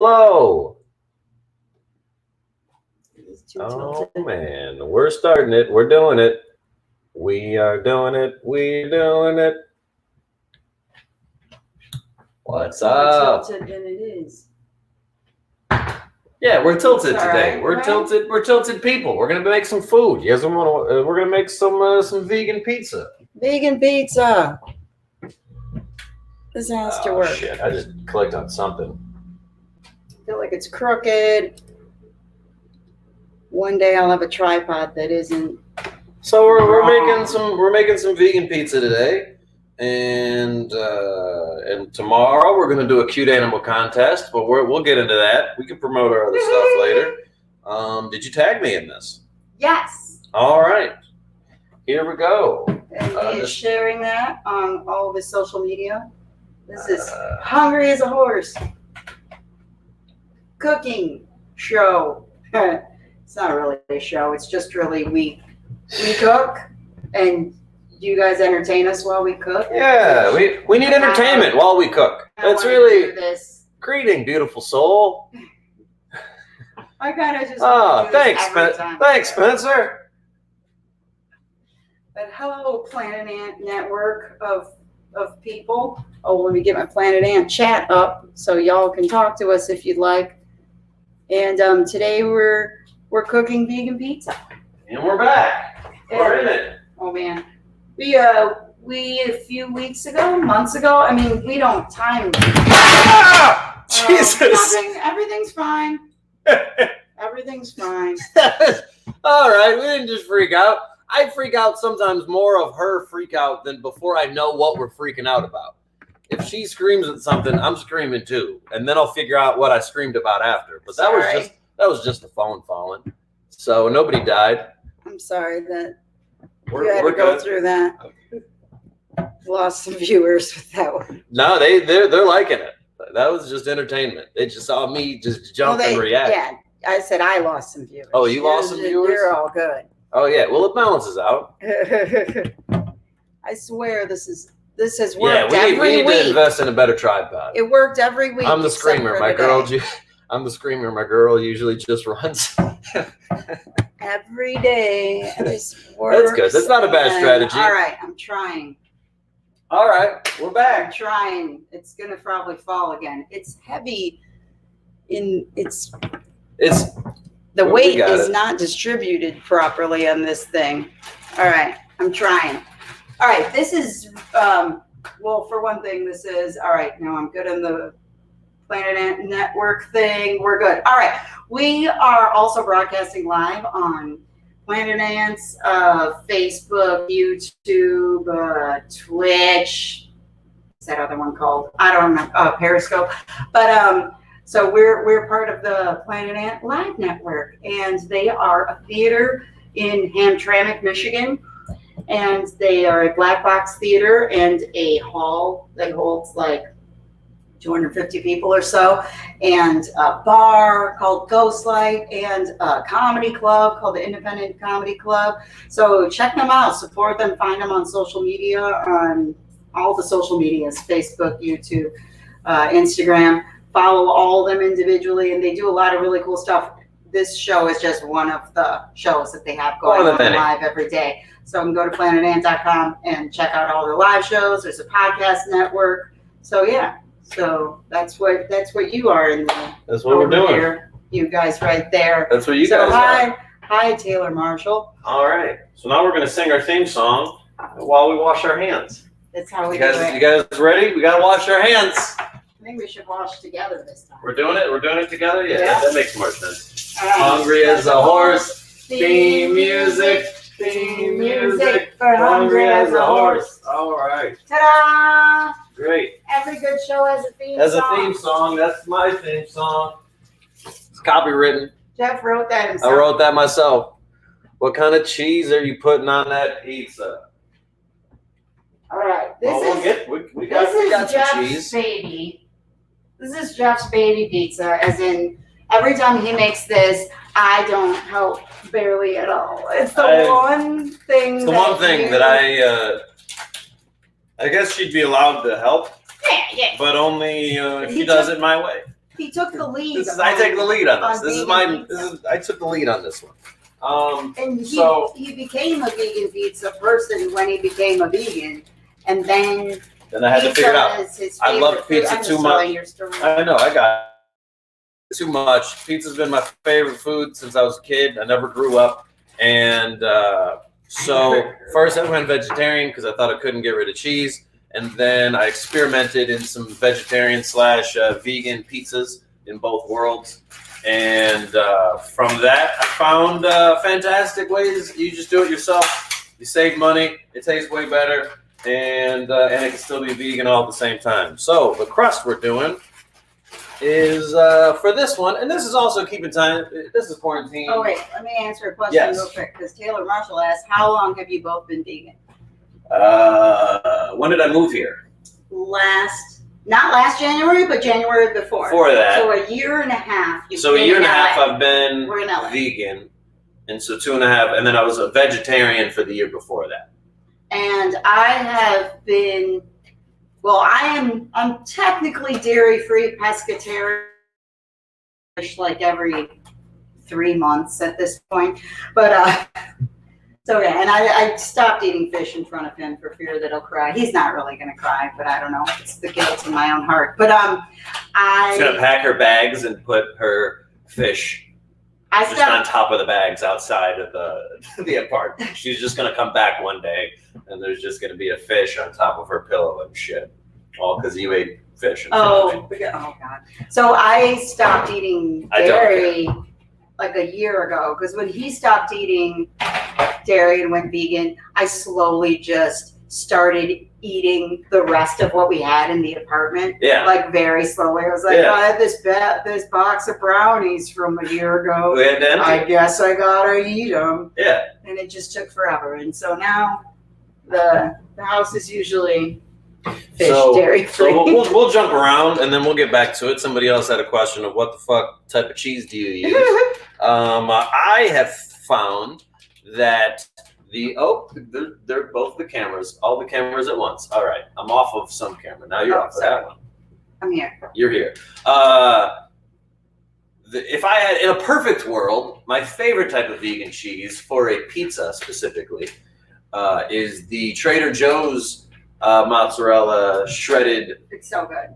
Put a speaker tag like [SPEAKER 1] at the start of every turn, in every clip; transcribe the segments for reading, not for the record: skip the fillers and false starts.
[SPEAKER 1] Hello.
[SPEAKER 2] Oh,
[SPEAKER 1] man. We're starting it. We're doing it. We are doing it. We're doing it. What's up?
[SPEAKER 2] More tilted than it is.
[SPEAKER 1] Yeah, we're tilted today.
[SPEAKER 2] Right,
[SPEAKER 1] we're
[SPEAKER 2] right?
[SPEAKER 1] tilted. We're tilted people. We're gonna make some food. You guys want to? We're gonna make some vegan pizza.
[SPEAKER 2] Vegan pizza. This has to work.
[SPEAKER 1] Shit! I just clicked on something.
[SPEAKER 2] I feel like it's crooked. One day I'll have a tripod that isn't.
[SPEAKER 1] So we're making some vegan pizza today, and tomorrow we're gonna do a cute animal contest. But we'll get into that. We can promote our other stuff later. Did you tag me in this?
[SPEAKER 2] Yes.
[SPEAKER 1] All right. Here we go.
[SPEAKER 2] And he is sharing that on all of his social media. This is Hungry as a Horse cooking show. It's not really a show. It's just really we cook and you guys entertain us while we cook.
[SPEAKER 1] Yeah, we need entertainment while we cook. That's really greeting, beautiful soul.
[SPEAKER 2] I kind of just.
[SPEAKER 1] Oh, thanks, thanks, Spencer.
[SPEAKER 2] But hello, Planet Ant network of people. Oh, let me get my Planet Ant chat up so y'all can talk to us if you'd like. And today we're cooking vegan pizza.
[SPEAKER 1] And we're back. We're in it.
[SPEAKER 2] Oh man, we a few months ago. I mean, we don't time.
[SPEAKER 1] Jesus.
[SPEAKER 2] Everything's fine. Everything's fine.
[SPEAKER 1] All right, we didn't just freak out. I freak out sometimes more of her freak out than before I know what we're freaking out about. If she screams at something, I'm screaming too, and then I'll figure out what I screamed about after. But that was just the phone falling. So nobody died.
[SPEAKER 2] I'm sorry that you had to go through that. Lost some viewers with that one.
[SPEAKER 1] No, they're liking it. That was just entertainment. They just saw me just jump and react.
[SPEAKER 2] Yeah, I said I lost some viewers.
[SPEAKER 1] Oh, you lost some viewers?
[SPEAKER 2] You're all good.
[SPEAKER 1] Oh yeah, well it balances out.
[SPEAKER 2] I swear this has worked every week.
[SPEAKER 1] We need to invest in a better tripod.
[SPEAKER 2] It worked every week.
[SPEAKER 1] I'm the screamer. I'm the screamer. My girl usually just runs.
[SPEAKER 2] Every day. This works.
[SPEAKER 1] That's good. That's not a bad strategy.
[SPEAKER 2] All right, I'm trying.
[SPEAKER 1] All right, we're back.
[SPEAKER 2] I'm trying. It's gonna probably fall again. It's heavy. The weight is not distributed properly on this thing. All right, I'm trying. All right, this is, well, for one thing, this is, all right, now I'm good on the Planet Ant Network thing. We're good. All right, we are also broadcasting live on Planet Ant's Facebook, YouTube, Twitch. What's that other one called? I don't know, Periscope. But, so we're part of the Planet Ant Live Network, and they are a theater in Hamtramck, Michigan, and they are a black box theater and a hall that holds like 250 people or so, and a bar called Ghostlight, and a comedy club called the Independent Comedy Club. So check them out, support them, find them on social media, on all the social medias, Facebook, YouTube, Instagram. Follow all of them individually, and they do a lot of really cool stuff. This show is just one of the shows that they have going on live every day. So you can go to planetant.com and check out all their live shows. There's a podcast network. So yeah, so that's what you are in there.
[SPEAKER 1] That's what we're doing.
[SPEAKER 2] Here. You guys right there.
[SPEAKER 1] That's what you guys are.
[SPEAKER 2] Hi, Taylor Marshall.
[SPEAKER 1] All right. So now we're going to sing our theme song while we wash our hands.
[SPEAKER 2] That's how we do it.
[SPEAKER 1] You guys ready? We got to wash our hands.
[SPEAKER 2] I think we should wash together this time.
[SPEAKER 1] We're doing it together? Yeah. That makes more sense. Hungry as a horse. Theme music. Theme music for Hungry as a Horse. All right.
[SPEAKER 2] Ta-da!
[SPEAKER 1] Great.
[SPEAKER 2] Every good show has a theme song.
[SPEAKER 1] Has a theme song. That's my theme song. It's copywritten.
[SPEAKER 2] Jeff wrote that himself.
[SPEAKER 1] I wrote that myself. What kind of cheese are you putting on that pizza?
[SPEAKER 2] All right.
[SPEAKER 1] We got
[SPEAKER 2] Jeff's
[SPEAKER 1] cheese.
[SPEAKER 2] Baby. This is Jeff's baby pizza, as in every time he makes this, I don't help barely at all. It's the one thing that
[SPEAKER 1] I guess she'd be allowed to help.
[SPEAKER 2] Yeah.
[SPEAKER 1] But only if she does it my way.
[SPEAKER 2] He took the lead.
[SPEAKER 1] I take the lead on this. I took the lead on this one.
[SPEAKER 2] And he became a vegan pizza person when he became a vegan, and then
[SPEAKER 1] I had to figure it out. I love pizza too much. I know, I got too much. Pizza's been my favorite food since I was a kid. I never grew up, and so first I went vegetarian because I thought I couldn't get rid of cheese, and then I experimented in some vegetarian / vegan pizzas in both worlds. And from that, I found fantastic ways. You just do it yourself. You save money. It tastes way better, and it can still be vegan all at the same time. So the crust we're doing is for this one, and this is also keeping time. This is quarantine.
[SPEAKER 2] Oh wait, let me answer a question real quick because Taylor Marshall asked, "How long have you both been vegan?"
[SPEAKER 1] When did I move here?
[SPEAKER 2] Not last January, but January before.
[SPEAKER 1] Before that.
[SPEAKER 2] So a year and a half.
[SPEAKER 1] So a year and a half I've been vegan. And so 2.5, and then I was a vegetarian for the year before that.
[SPEAKER 2] And I have been, I'm technically dairy-free pescatarian, like every 3 months at this point. But, so yeah, and I stopped eating fish in front of him for fear that he'll cry. He's not really going to cry, but I don't know. It's the guilt in my own heart. But
[SPEAKER 1] she's going to pack her bags and put her fish on top of the bags outside of the apartment. She's just going to come back one day, and there's just going to be a fish on top of her pillow and shit. All because you ate fish.
[SPEAKER 2] Oh God. So I stopped eating dairy like a year ago because when he stopped eating dairy and went vegan, I slowly just started eating the rest of what we had in the apartment.
[SPEAKER 1] Yeah.
[SPEAKER 2] Like very slowly. I was like, I had this box of brownies from a year ago. I guess I gotta eat them.
[SPEAKER 1] Yeah.
[SPEAKER 2] And it just took forever. And so now the house is usually fish, dairy free.
[SPEAKER 1] So we'll jump around and then we'll get back to it. Somebody else had a question of what the fuck type of cheese do you use? I have found that they're both the cameras, all the cameras at once. All right, I'm off of some camera. Now you're off of that one.
[SPEAKER 2] I'm here.
[SPEAKER 1] You're here. If I had, in a perfect world, my favorite type of vegan cheese for a pizza specifically is the Trader Joe's mozzarella shredded.
[SPEAKER 2] It's so good.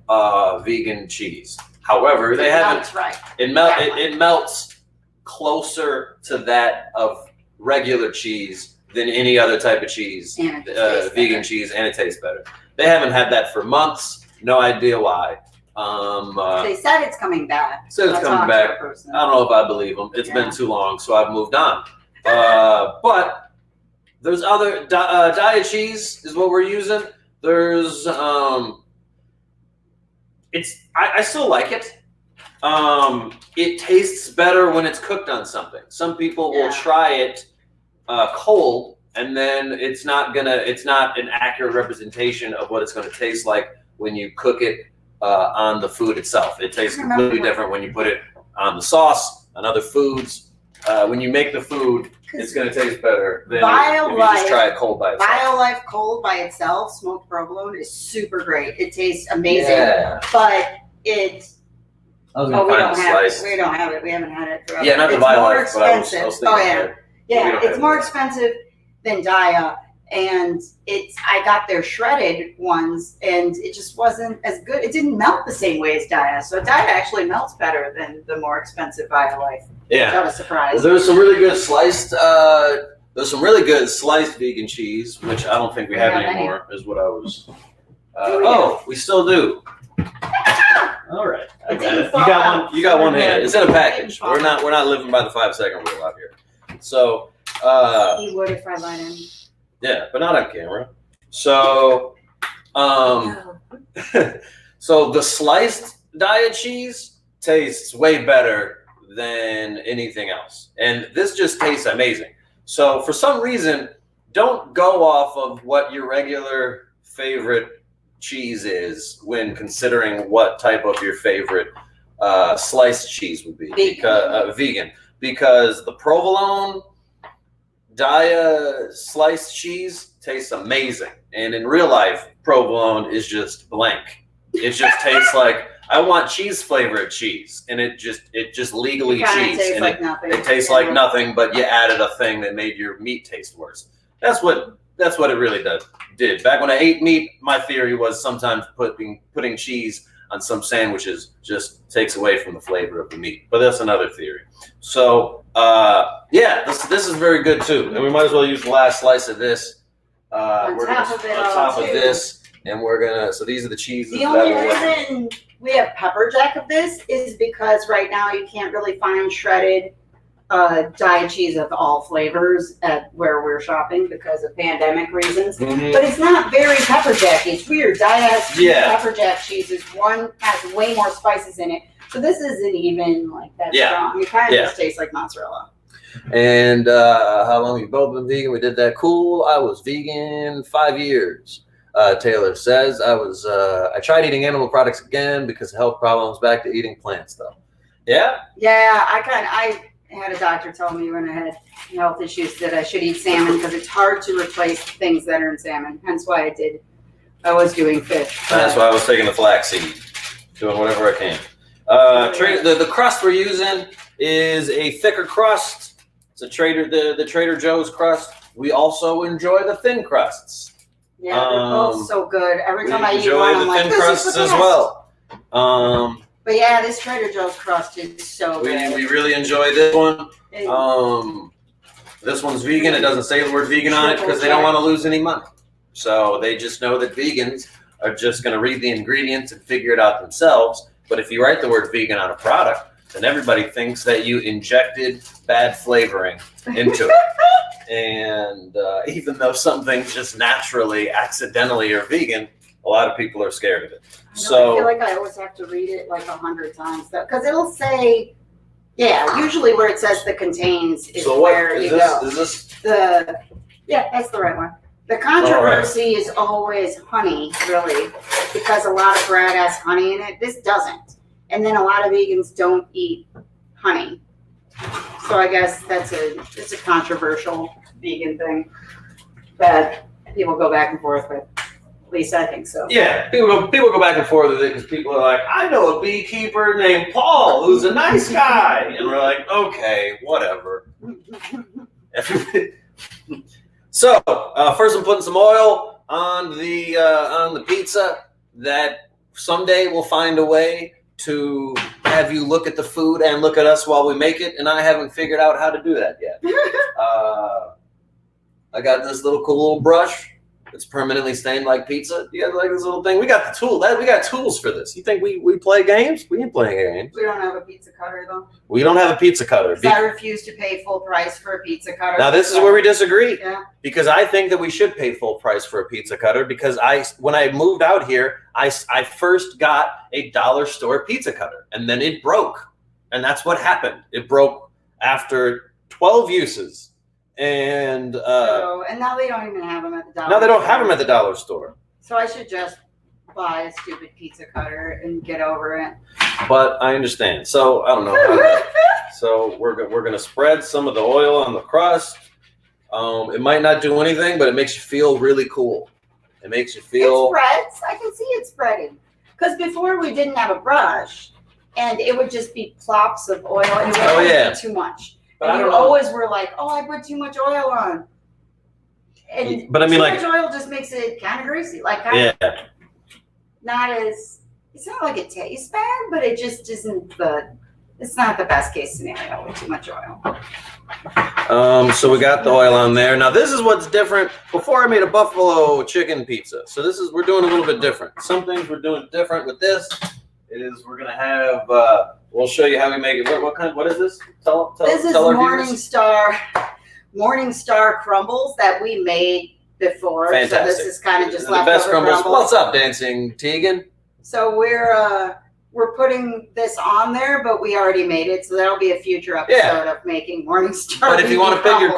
[SPEAKER 1] Vegan cheese. However, they haven't.
[SPEAKER 2] That's right.
[SPEAKER 1] It melts closer to that of regular cheese than any other type of cheese, vegan cheese, and it tastes better. They haven't had that for months. No idea why.
[SPEAKER 2] They said it's coming back.
[SPEAKER 1] I don't know if I believe them. It's been too long, so I've moved on. But there's other diet cheese is what we're using. There's I still like it. It tastes better when it's cooked on something. Some people will try it cold, and then it's not an accurate representation of what it's going to taste like when you cook it on the food itself. It tastes completely different when you put it on the sauce, on other foods. When you make the food, it's going to taste better than if you just try it cold by itself.
[SPEAKER 2] BioLife cold by itself, smoked provolone, is super great. It tastes amazing, but it's. We don't have it. We haven't had it forever.
[SPEAKER 1] Yeah, not the BioLife, but I was
[SPEAKER 2] thinking it's more expensive than Dia, and I got their shredded ones, and it just wasn't as good. It didn't melt the same way as Dia, so Dia actually melts better than the more expensive BioLife.
[SPEAKER 1] Yeah,
[SPEAKER 2] that was a surprise.
[SPEAKER 1] Well, there's some really good sliced vegan cheese, which I don't think we have anymore. Is what I was. We still do. All right, I got it. You got one hand. It's in a package. We're not living by the 5-second rule out here. So.
[SPEAKER 2] He would if I let him.
[SPEAKER 1] Yeah, but not on camera. So, so the sliced diet cheese tastes way better than anything else, and this just tastes amazing. So, for some reason, don't go off of what your regular favorite cheese is when considering what type of your favorite sliced cheese would be. Vegan, because the provolone Dia sliced cheese tastes amazing, and in real life, provolone is just blank. It just tastes like I want cheese flavored cheese, and it just legally cheese,
[SPEAKER 2] tastes
[SPEAKER 1] and
[SPEAKER 2] like nothing.
[SPEAKER 1] It tastes like nothing, but you added a thing that made your meat taste worse. That's what it really did. Back when I ate meat, my theory was sometimes putting cheese on some sandwiches just takes away from the flavor of the meat. But that's another theory. So yeah, this is very good too, and we might as well use the last slice of this.
[SPEAKER 2] On top of
[SPEAKER 1] this, and we're gonna. So these are the cheeses.
[SPEAKER 2] The only reason we have pepper jack of this is because right now you can't really find shredded dyed cheese of all flavors at where we're shopping because of pandemic reasons.
[SPEAKER 1] Mm-hmm.
[SPEAKER 2] But it's not very pepper jack. It's weird. Dyed pepper jack cheese is has way more spices in it. So this isn't even like that strong. It kind of just tastes like mozzarella.
[SPEAKER 1] And how long have you both been vegan? We did that. Cool. I was vegan 5 years. Taylor says I tried eating animal products again because of health problems. Back to eating plants though. Yeah.
[SPEAKER 2] Yeah, I had a doctor tell me when I had health issues that I should eat salmon because it's hard to replace things that are in salmon. Hence why I was doing fish.
[SPEAKER 1] That's why I was taking the flaxseed, doing whatever I can. The crust we're using is a thicker crust. It's the Trader Joe's crust. We also enjoy the thin crusts.
[SPEAKER 2] Yeah, they're both so good. Every time I eat one,
[SPEAKER 1] I'm
[SPEAKER 2] like,
[SPEAKER 1] like, thin crusts as well.
[SPEAKER 2] But yeah, this Trader Joe's crust is so good.
[SPEAKER 1] We really enjoy this one. This one's vegan. It doesn't say the word vegan on it because they don't want to lose any money. So they just know that vegans are just going to read the ingredients and figure it out themselves. But if you write the word vegan on a product, then everybody thinks that you injected bad flavoring into it. And even though something's just naturally, accidentally are vegan, a lot of people are scared of it.
[SPEAKER 2] I feel like I always have to read it like 100 times though, because it'll say, usually where it says the contains is where you go.
[SPEAKER 1] Is this
[SPEAKER 2] that's the right one. The controversy is always honey, really, because a lot of bread has honey in it. This doesn't. And then a lot of vegans don't eat honey. So I guess it's a controversial vegan thing that people go back and forth with. At least I think so.
[SPEAKER 1] Yeah, people go back and forth with it because people are like, I know a beekeeper named Paul who's a nice guy, and we're like, okay, whatever. So first, I'm putting some oil on the pizza. That someday we'll find a way to have you look at the food and look at us while we make it, and I haven't figured out how to do that yet. I got this cool little brush. It's permanently stained like pizza. You guys like this little thing? We got the tool. We got tools for this. You think we play games? We ain't playing games.
[SPEAKER 2] We don't have a pizza cutter though.
[SPEAKER 1] We don't have a pizza cutter.
[SPEAKER 2] I refuse to pay full price for a pizza cutter.
[SPEAKER 1] Now this is where we disagree.
[SPEAKER 2] Yeah.
[SPEAKER 1] Because I think that we should pay full price for a pizza cutter because when I moved out here, I first got a dollar store pizza cutter and then it broke. And that's what happened. It broke after 12 uses. And
[SPEAKER 2] and now they don't even have them at the dollar store.
[SPEAKER 1] Now they don't have them at the dollar store.
[SPEAKER 2] So I should just buy a stupid pizza cutter and get over it.
[SPEAKER 1] But I understand. So I don't know. So we're gonna spread some of the oil on the crust. It might not do anything, but it makes you feel really cool. It makes you feel.
[SPEAKER 2] It spreads. I can see it spreading. Because before we didn't have a brush, and it would just be plops of oil, and it would be too much. But and you always were like, "Oh, I put too much oil on." And
[SPEAKER 1] but I mean,
[SPEAKER 2] too much oil just makes it kind of greasy. Like, not as. It's not like it tastes bad, but it just isn't it's not the best case scenario with too much oil.
[SPEAKER 1] So we got the oil on there. Now this is what's different. Before I made a buffalo chicken pizza. So we're doing a little bit different. Some things we're doing different with this is we're gonna have. We'll show you how we make it. What is this?
[SPEAKER 2] This is Morningstar crumbles that we made before.
[SPEAKER 1] Fantastic.
[SPEAKER 2] So this is kind of just
[SPEAKER 1] the best crumbles. What's up, Dancing Tegan?
[SPEAKER 2] So we're putting this on there, but we already made it, so that'll be a future episode of making Morningstar.
[SPEAKER 1] But if you want to pick your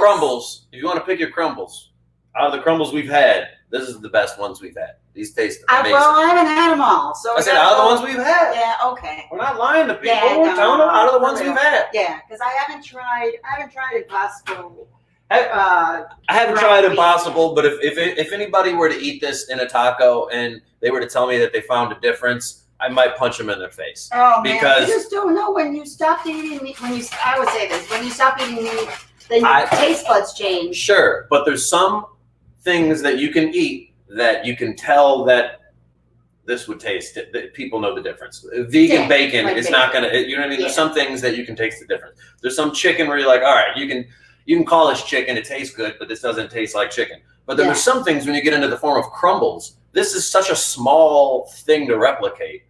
[SPEAKER 1] crumbles, out of the crumbles we've had, this is the best ones we've had. These taste amazing.
[SPEAKER 2] Well, I haven't had them all, so
[SPEAKER 1] I said out of the ones we've had.
[SPEAKER 2] Yeah, okay.
[SPEAKER 1] We're not lying to people. We're telling them out of the ones we've had.
[SPEAKER 2] Yeah, because I haven't tried Impossible.
[SPEAKER 1] I haven't tried Impossible, but if anybody were to eat this in a taco and they were to tell me that they found a difference, I might punch them in their face.
[SPEAKER 2] Oh man,
[SPEAKER 1] because
[SPEAKER 2] you just don't know when you stopped eating meat. I would say this: when you stop eating meat, then your taste buds change.
[SPEAKER 1] Sure, but there's some things that you can eat that you can tell that this would taste. That people know the difference. Vegan bacon is not gonna. You know what I mean? There's some things that you can taste the difference. There's some chicken where you're like, all right, you can call this chicken. It tastes good, but this doesn't taste like chicken. But then there's some things when you get into the form of crumbles. This is such a small thing to replicate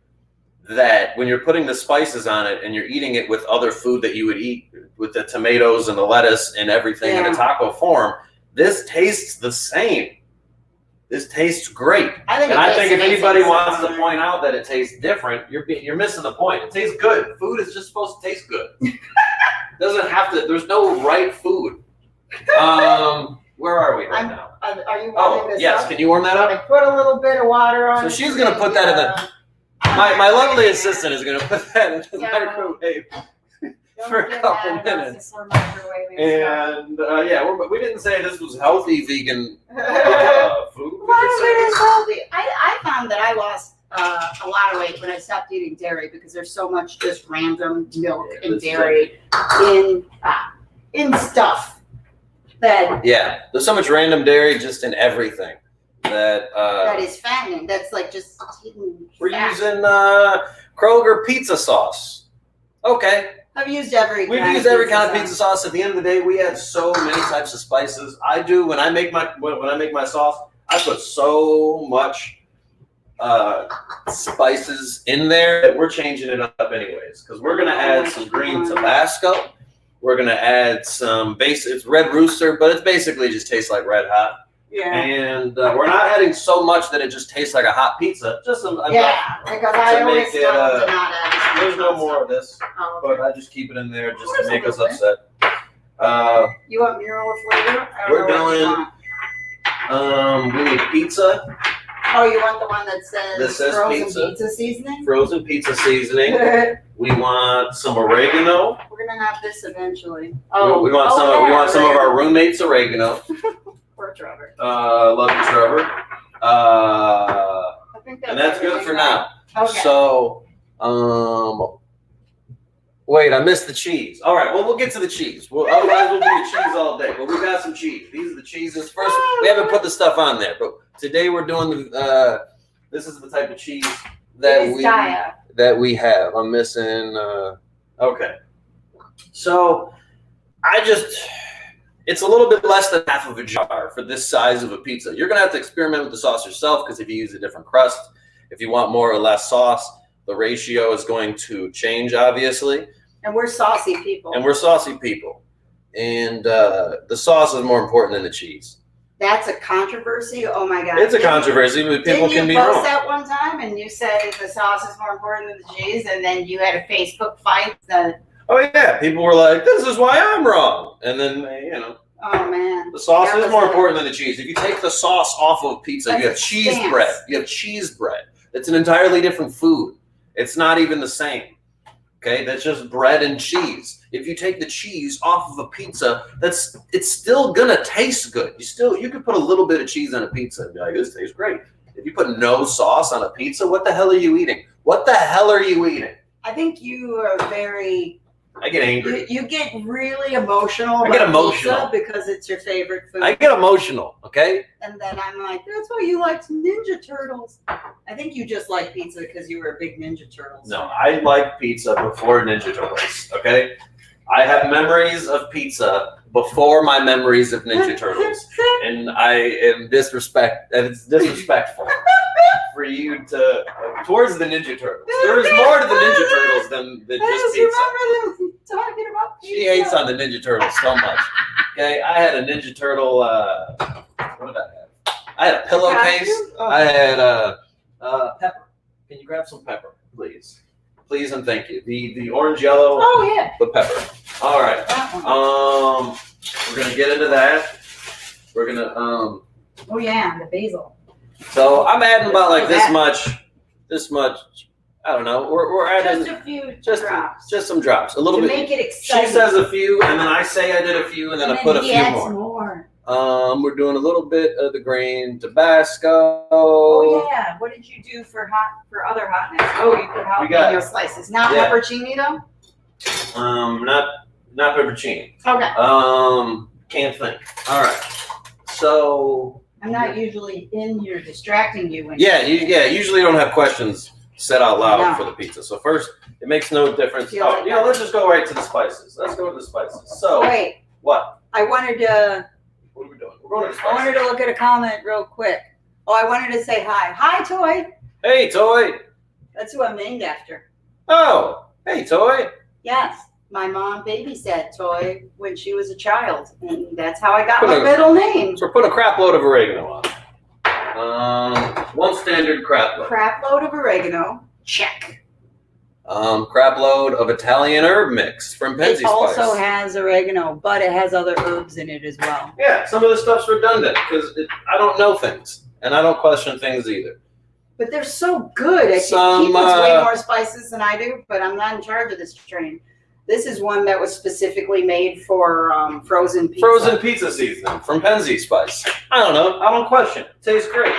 [SPEAKER 1] that when you're putting the spices on it and you're eating it with other food that you would eat with the tomatoes and the lettuce and everything in a taco form, this tastes the same. This tastes great. I think if anybody wants to point out that it tastes different, you're missing the point. It tastes good. Food is just supposed to taste good. Doesn't have to. There's no right food. Where are we right now?
[SPEAKER 2] Are you warming this up?
[SPEAKER 1] Can you warm that up?
[SPEAKER 2] I put a little bit of water on.
[SPEAKER 1] So she's gonna put that in the. My lovely assistant is gonna put that in the microwave for a couple minutes. And we didn't say this was healthy vegan food.
[SPEAKER 2] I found that I lost a lot of weight when I stopped eating dairy because there's so much just random milk and dairy in stuff.
[SPEAKER 1] There's so much random dairy just in everything that
[SPEAKER 2] is fattening. That's like just
[SPEAKER 1] we're using Kroger pizza sauce. Okay.
[SPEAKER 2] I've used every
[SPEAKER 1] kind of pizza sauce. At the end of the day, we add so many types of spices. I do when I make my sauce, I put so much spices in there that we're changing it up anyways because we're gonna add some green Tabasco. We're gonna add some it's Red Rooster, but it's basically just tastes like Red Hot. Yeah. And we're not adding so much that it just tastes like a hot pizza. Just some
[SPEAKER 2] because I always make it.
[SPEAKER 1] There's no more of this, but I just keep it in there just to make us upset.
[SPEAKER 2] You want mural flavor?
[SPEAKER 1] We're doing. We need pizza.
[SPEAKER 2] Oh, you want the one that says frozen pizza seasoning?
[SPEAKER 1] Frozen pizza seasoning. We want some oregano.
[SPEAKER 2] We're gonna have this eventually.
[SPEAKER 1] We want some of our roommates' oregano.
[SPEAKER 2] Poor Trevor.
[SPEAKER 1] Love you, Trevor. And that's good for now. Okay. So, wait, I missed the cheese. All right, well, we'll get to the cheese. Otherwise, we'll do cheese all day. But we got some cheese. These are the cheeses. First, we haven't put the stuff on there, but today we're doing this is the type of cheese that we have. I'm missing. Okay. So, it's a little bit less than half of a jar for this size of a pizza. You're going to have to experiment with the sauce yourself because if you use a different crust, if you want more or less sauce, the ratio is going to change, obviously.
[SPEAKER 2] And we're saucy people.
[SPEAKER 1] And the sauce is more important than the cheese.
[SPEAKER 2] That's a controversy. Oh, my God.
[SPEAKER 1] It's a controversy, but people can be wrong.
[SPEAKER 2] Didn't you post that one time and you said the sauce is more important than the cheese, and then you had a Facebook fight
[SPEAKER 1] Oh, yeah. People were like, this is why I'm wrong. And then,
[SPEAKER 2] Oh, man.
[SPEAKER 1] The sauce is more important than the cheese. If you take the sauce off of pizza, you have cheese bread. You have cheese bread. It's an entirely different food. It's not even the same. Okay? That's just bread and cheese. If you take the cheese off of a pizza, it's still going to taste good. You could put a little bit of cheese on a pizza and be like, this tastes great. If you put no sauce on a pizza, what the hell are you eating? What the hell are you eating?
[SPEAKER 2] I think you are very...
[SPEAKER 1] I get angry.
[SPEAKER 2] You get really emotional.
[SPEAKER 1] I get emotional
[SPEAKER 2] because it's your favorite food.
[SPEAKER 1] I get emotional, okay?
[SPEAKER 2] And then I'm like, that's why you liked Ninja Turtles. I think you just like pizza because you were a big Ninja Turtles fan.
[SPEAKER 1] No, I like pizza before Ninja Turtles, okay? I have memories of pizza before my memories of Ninja Turtles. And it's disrespectful for you to towards the Ninja Turtles. There is more to the Ninja Turtles than just pizza.
[SPEAKER 2] Remember them talking about pizza?
[SPEAKER 1] She hates on the Ninja Turtles so much. Okay, I had a Ninja Turtle. What did I have? I had a pillowcase. Oh. I had pepper. Can you grab some pepper, please? Please and thank you. The orange yellow.
[SPEAKER 2] Oh yeah.
[SPEAKER 1] The pepper. All right. We're gonna get into that. We're gonna
[SPEAKER 2] Oh yeah, the basil.
[SPEAKER 1] So I'm adding about like this much. I don't know. We're adding
[SPEAKER 2] just a few drops.
[SPEAKER 1] Just some drops. A little bit.
[SPEAKER 2] To make it exciting.
[SPEAKER 1] She says a few, and then I say I did a few, and then I put a few more. We're doing a little bit of the green Tabasco.
[SPEAKER 2] Oh yeah. What did you do for other hotness? Oh, you put jalapeno slices. Not pepperoni though.
[SPEAKER 1] Not pepperoni.
[SPEAKER 2] Okay.
[SPEAKER 1] Can't think. All right. So
[SPEAKER 2] I'm not usually in here distracting you.
[SPEAKER 1] Usually you don't have questions said out loud for the pizza. So first, it makes no difference. Let's just go right to the spices. Let's go to the spices. So
[SPEAKER 2] wait.
[SPEAKER 1] What?
[SPEAKER 2] I wanted to.
[SPEAKER 1] What are we doing? We're going to the spices.
[SPEAKER 2] I wanted to look at a comment real quick. Oh, I wanted to say hi. Hi, Toy.
[SPEAKER 1] Hey, Toy.
[SPEAKER 2] That's who I'm named after.
[SPEAKER 1] Oh, hey, Toy.
[SPEAKER 2] Yes. My mom babysat Toy when she was a child, and that's how I got my middle name.
[SPEAKER 1] So we're putting a crap load of oregano on. One standard crap load.
[SPEAKER 2] Crap load of oregano. Check.
[SPEAKER 1] Crap load of Italian herb mix from Penzi Spice.
[SPEAKER 2] It also has oregano, but it has other herbs in it as well.
[SPEAKER 1] Yeah, some of the stuff's redundant because I don't know things, and I don't question things either.
[SPEAKER 2] But they're so good. He puts way more spices than I do, but I'm not in charge of this train. This is one that was specifically made for frozen pizza.
[SPEAKER 1] Frozen pizza seasoning from Penzi Spice. I don't know. I don't question. It tastes great.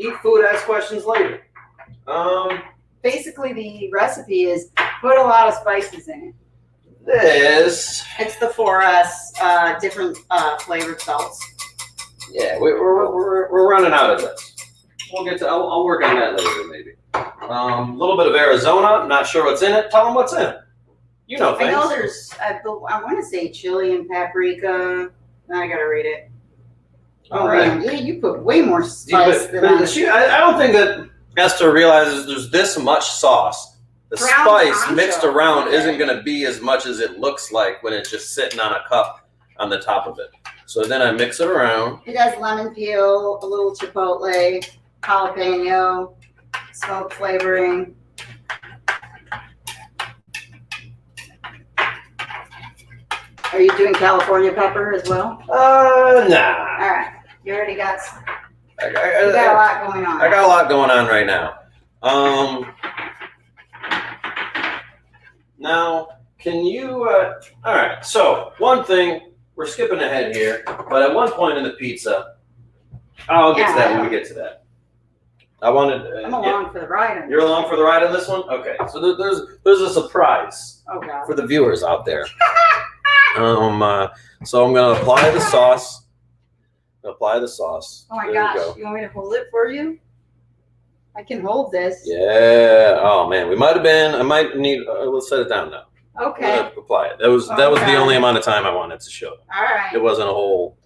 [SPEAKER 1] Eat food, ask questions later.
[SPEAKER 2] Basically, the recipe is put a lot of spices in it. It's the 4S different flavored salts.
[SPEAKER 1] Yeah, we're running out of this. We'll get to. I'll work on that later, maybe. A little bit of Arizona. Not sure what's in it. Tell them what's in it. You know things.
[SPEAKER 2] I know there's. I want to say chili and paprika. I gotta read it.
[SPEAKER 1] All right.
[SPEAKER 2] Man. Yeah, you put way more spice than I.
[SPEAKER 1] I don't think that Esther realizes there's this much sauce. The spice mixed around isn't going to be as much as it looks like when it's just sitting on a cup on the top of it. So then I mix it around.
[SPEAKER 2] It has lemon peel, a little chipotle, jalapeno, smoke flavoring. Are you doing California pepper as well?
[SPEAKER 1] Nah.
[SPEAKER 2] All right. You already got you got a lot going on.
[SPEAKER 1] I got a lot going on right now. Now, can you, all right, so one thing, we're skipping ahead here, but at one point in the pizza, I'll get to that when we get to that. I'm
[SPEAKER 2] along for the ride.
[SPEAKER 1] You're along for the ride on this one? Okay, so there's a surprise for the viewers out there. So I'm going to apply the sauce. Oh
[SPEAKER 2] my gosh, you want me to hold it for you? I can hold this.
[SPEAKER 1] Yeah. Oh man, I might need. Let's set it down now.
[SPEAKER 2] Okay.
[SPEAKER 1] Apply it. That was the only amount of time I wanted to show.
[SPEAKER 2] All right.
[SPEAKER 1] It wasn't a whole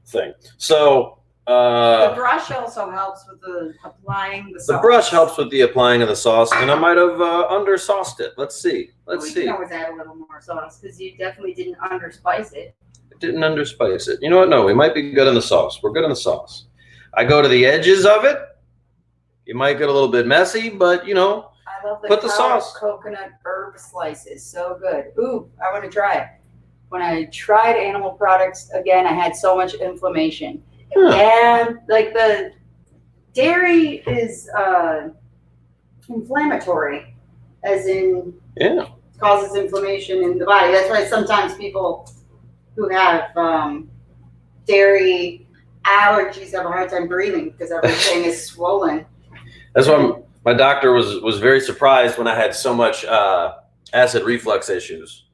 [SPEAKER 1] thing. So
[SPEAKER 2] the brush also helps with applying the sauce.
[SPEAKER 1] The brush helps with the applying of the sauce, and I might have under-sauced it. Let's see.
[SPEAKER 2] We can always add a little more sauce because you definitely didn't underspice it.
[SPEAKER 1] I didn't underspice it. You know what? No, we might be good on the sauce. We're good on the sauce. I go to the edges of it. You might get a little bit messy, but
[SPEAKER 2] I love the sauce. Coconut herb slices, so good. Ooh, I want to try it. When I tried animal products again, I had so much inflammation, and like the dairy is inflammatory, as in causes inflammation in the body. That's why sometimes people who have dairy allergies have a hard time breathing because everything is swollen. That's
[SPEAKER 1] why my doctor was very surprised when I had so much acid reflux issues.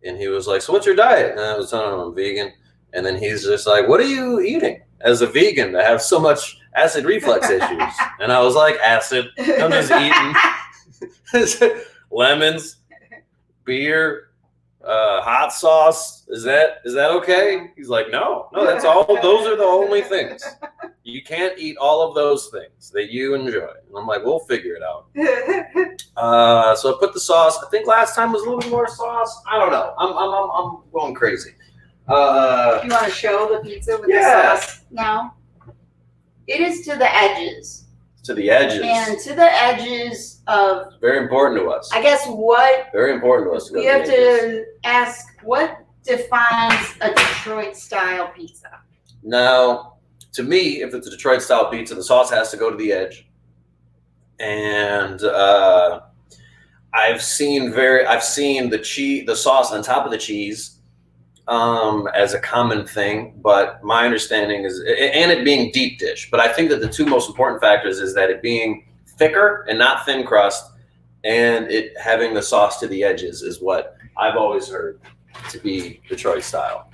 [SPEAKER 1] And he was like, so what's your diet? And I was telling him I'm vegan. And then he's just like, what are you eating as a vegan to have so much acid reflux issues? And I was like, acid. I'm just eating lemons, beer, hot sauce. Is that okay? He's like, no, that's all. Those are the only things. You can't eat all of those things that you enjoy. And I'm like, we'll figure it out. So I put the sauce. I think last time was a little bit more sauce. I don't know. I'm going crazy.
[SPEAKER 2] You want to show the pizza with the sauce now? It is to the edges.
[SPEAKER 1] To the edges.
[SPEAKER 2] And to the edges of.
[SPEAKER 1] It's very important to us.
[SPEAKER 2] I guess what.
[SPEAKER 1] Very important to us.
[SPEAKER 2] We have to ask what defines a Detroit style pizza.
[SPEAKER 1] Now, to me, if it's a Detroit style pizza, the sauce has to go to the edge. And I've seen the sauce on top of the cheese as a common thing, but my understanding is, and it being deep dish. But I think that the two most important factors is that it being thicker and not thin crust, and it having the sauce to the edges is what I've always heard to be Detroit style.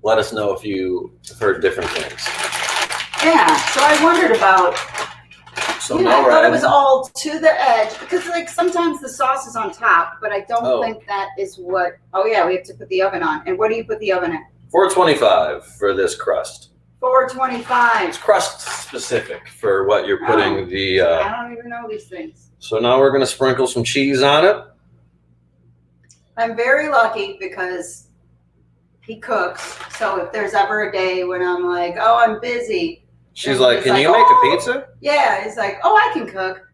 [SPEAKER 1] Let us know if you have heard different things.
[SPEAKER 2] Yeah, so I wondered about.
[SPEAKER 1] So
[SPEAKER 2] I thought it was all to the edge because, like, sometimes the sauce is on top, but I don't think that is what. Oh yeah, we have to put the oven on. And what do you put the oven at?
[SPEAKER 1] 425 for this crust.
[SPEAKER 2] 425.
[SPEAKER 1] It's crust specific for what you're putting the.
[SPEAKER 2] I don't even know these things.
[SPEAKER 1] So now we're gonna sprinkle some cheese on it.
[SPEAKER 2] I'm very lucky because he cooks. So if there's ever a day when I'm like, oh, I'm busy.
[SPEAKER 1] She's like, can you make a pizza?
[SPEAKER 2] Yeah, he's like, oh, I can cook.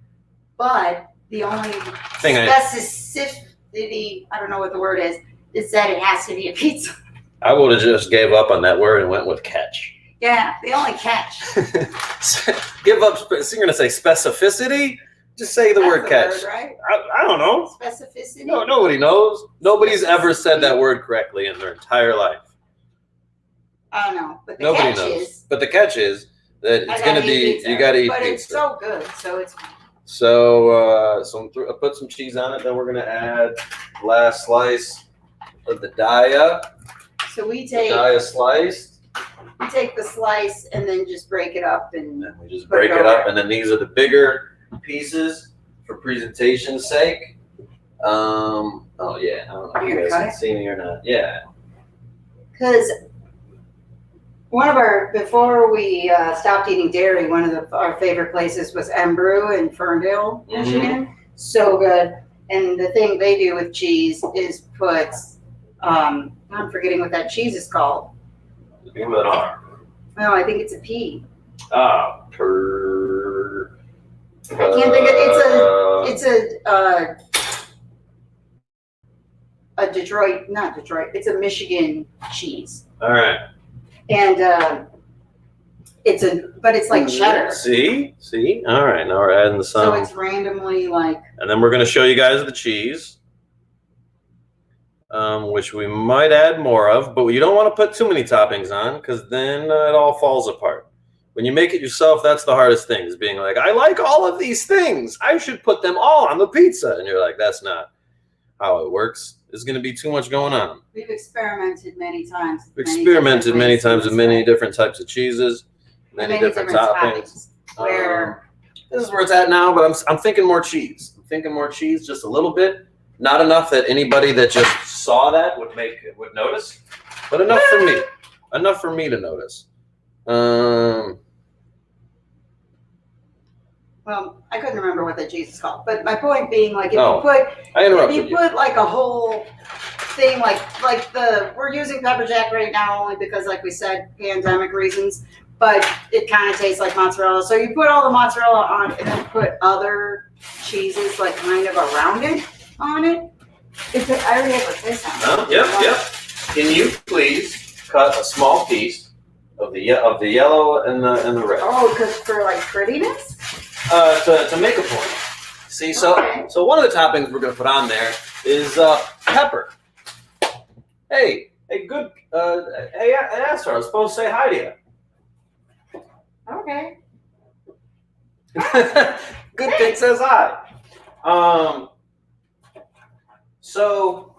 [SPEAKER 2] But the only specificity, I don't know what the word is that it has to be a pizza.
[SPEAKER 1] I would have just gave up on that word and went with catch.
[SPEAKER 2] Yeah, the only catch.
[SPEAKER 1] Give up. So you're going to say specificity? Just say the word catch.
[SPEAKER 2] Word, right?
[SPEAKER 1] I don't know.
[SPEAKER 2] Specificity?
[SPEAKER 1] No, nobody knows. Nobody's ever said that word correctly in their entire life.
[SPEAKER 2] I don't know. But
[SPEAKER 1] Nobody knows. But the catch is that it's going to be, you got to eat pizza.
[SPEAKER 2] But it's so good, so it's fine.
[SPEAKER 1] So, put some cheese on it. Then we're going to add last slice of the Daya.
[SPEAKER 2] So we take
[SPEAKER 1] Daya sliced.
[SPEAKER 2] We take the slice and then just break it up. And
[SPEAKER 1] we just break it up. And then these are the bigger pieces for presentation's sake. Oh, yeah. I don't know if you guys can see me or not. Yeah.
[SPEAKER 2] Because before we stopped eating dairy, one of our favorite places was Embrew in Ferndale, Michigan. Mm-hmm. So good. And the thing they do with cheese is put, I'm forgetting what that cheese is called.
[SPEAKER 1] Begin with an R.
[SPEAKER 2] No, I think it's a P.
[SPEAKER 1] I can't
[SPEAKER 2] think of it. It's a Detroit, not Detroit. It's a Michigan cheese.
[SPEAKER 1] All right.
[SPEAKER 2] And but it's like cheddar.
[SPEAKER 1] See? All right, now we're adding the some.
[SPEAKER 2] So it's randomly like.
[SPEAKER 1] And then we're going to show you guys the cheese, which we might add more of, but you don't want to put too many toppings on because then it all falls apart. When you make it yourself, that's the hardest thing, is being like, I like all of these things. I should put them all on the pizza. And you're like, that's not how it works. There's going to be too much going on.
[SPEAKER 2] We've experimented many times.
[SPEAKER 1] We've experimented many times with many different types of cheeses, many different toppings. This is where it's at now, but I'm thinking more cheese. I'm thinking more cheese, just a little bit. Not enough that anybody that just saw that would notice, but enough for me. Enough for me to notice.
[SPEAKER 2] Well, I couldn't remember what the cheese is called, but my point being, like, if you put like a whole thing, we're using pepper jack right now only because, like we said, pandemic reasons, but it kind of tastes like mozzarella. So you put all the mozzarella on and then put other cheeses like kind of around it on it. I already have a taste on it.
[SPEAKER 1] Yep. Can you please cut a small piece of the yellow and the red?
[SPEAKER 2] Oh, because for like prettiness.
[SPEAKER 1] To make a point. See, so one of the toppings we're going to put on there is pepper. Hey, good. Hey, Esther, I was supposed to say hi to you.
[SPEAKER 2] Okay.
[SPEAKER 1] Good thing says hi. So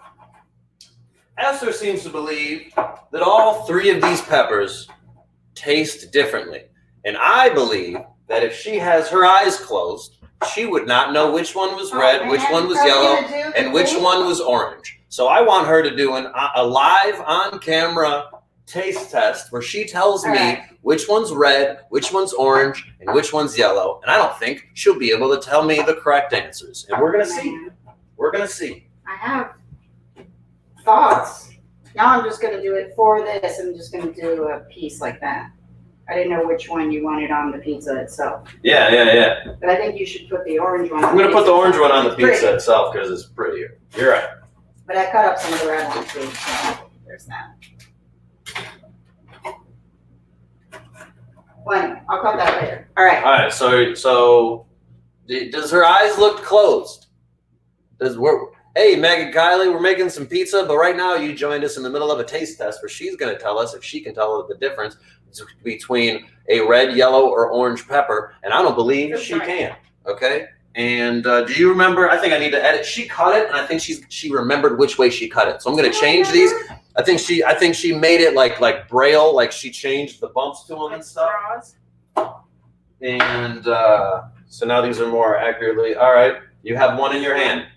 [SPEAKER 1] Esther seems to believe that all three of these peppers taste differently, and I believe that if she has her eyes closed, she would not know which one was red, which one was yellow, and which one was orange. So I want her to do a live on-camera taste test where she tells me which one's red, which one's orange, and which one's yellow. And I don't think she'll be able to tell me the correct answers. And we're going to see. We're going to see.
[SPEAKER 2] I have thoughts. Now I'm just going to do it for this. I'm just going to do a piece like that. I didn't know which one you wanted on the pizza itself.
[SPEAKER 1] Yeah.
[SPEAKER 2] But I think you should put the orange one on.
[SPEAKER 1] I'm going to put the orange one on the pizza itself because it's prettier. You're right.
[SPEAKER 2] But I cut up some of the red ones too, so there's that. Well, I'll cut that later. All right.
[SPEAKER 1] So does her eyes look closed? Hey, Meg and Kylie, we're making some pizza, but right now you joined us in the middle of a taste test where she's going to tell us if she can tell the difference between a red, yellow, or orange pepper, and I don't believe she can. Okay? And do you remember? I think I need to edit. She cut it, and I think she remembered which way she cut it. So I'm going to change these. I think she made it like braille, like she changed the bumps to them and stuff. And so now these are more accurately. All right, you have one in your hand.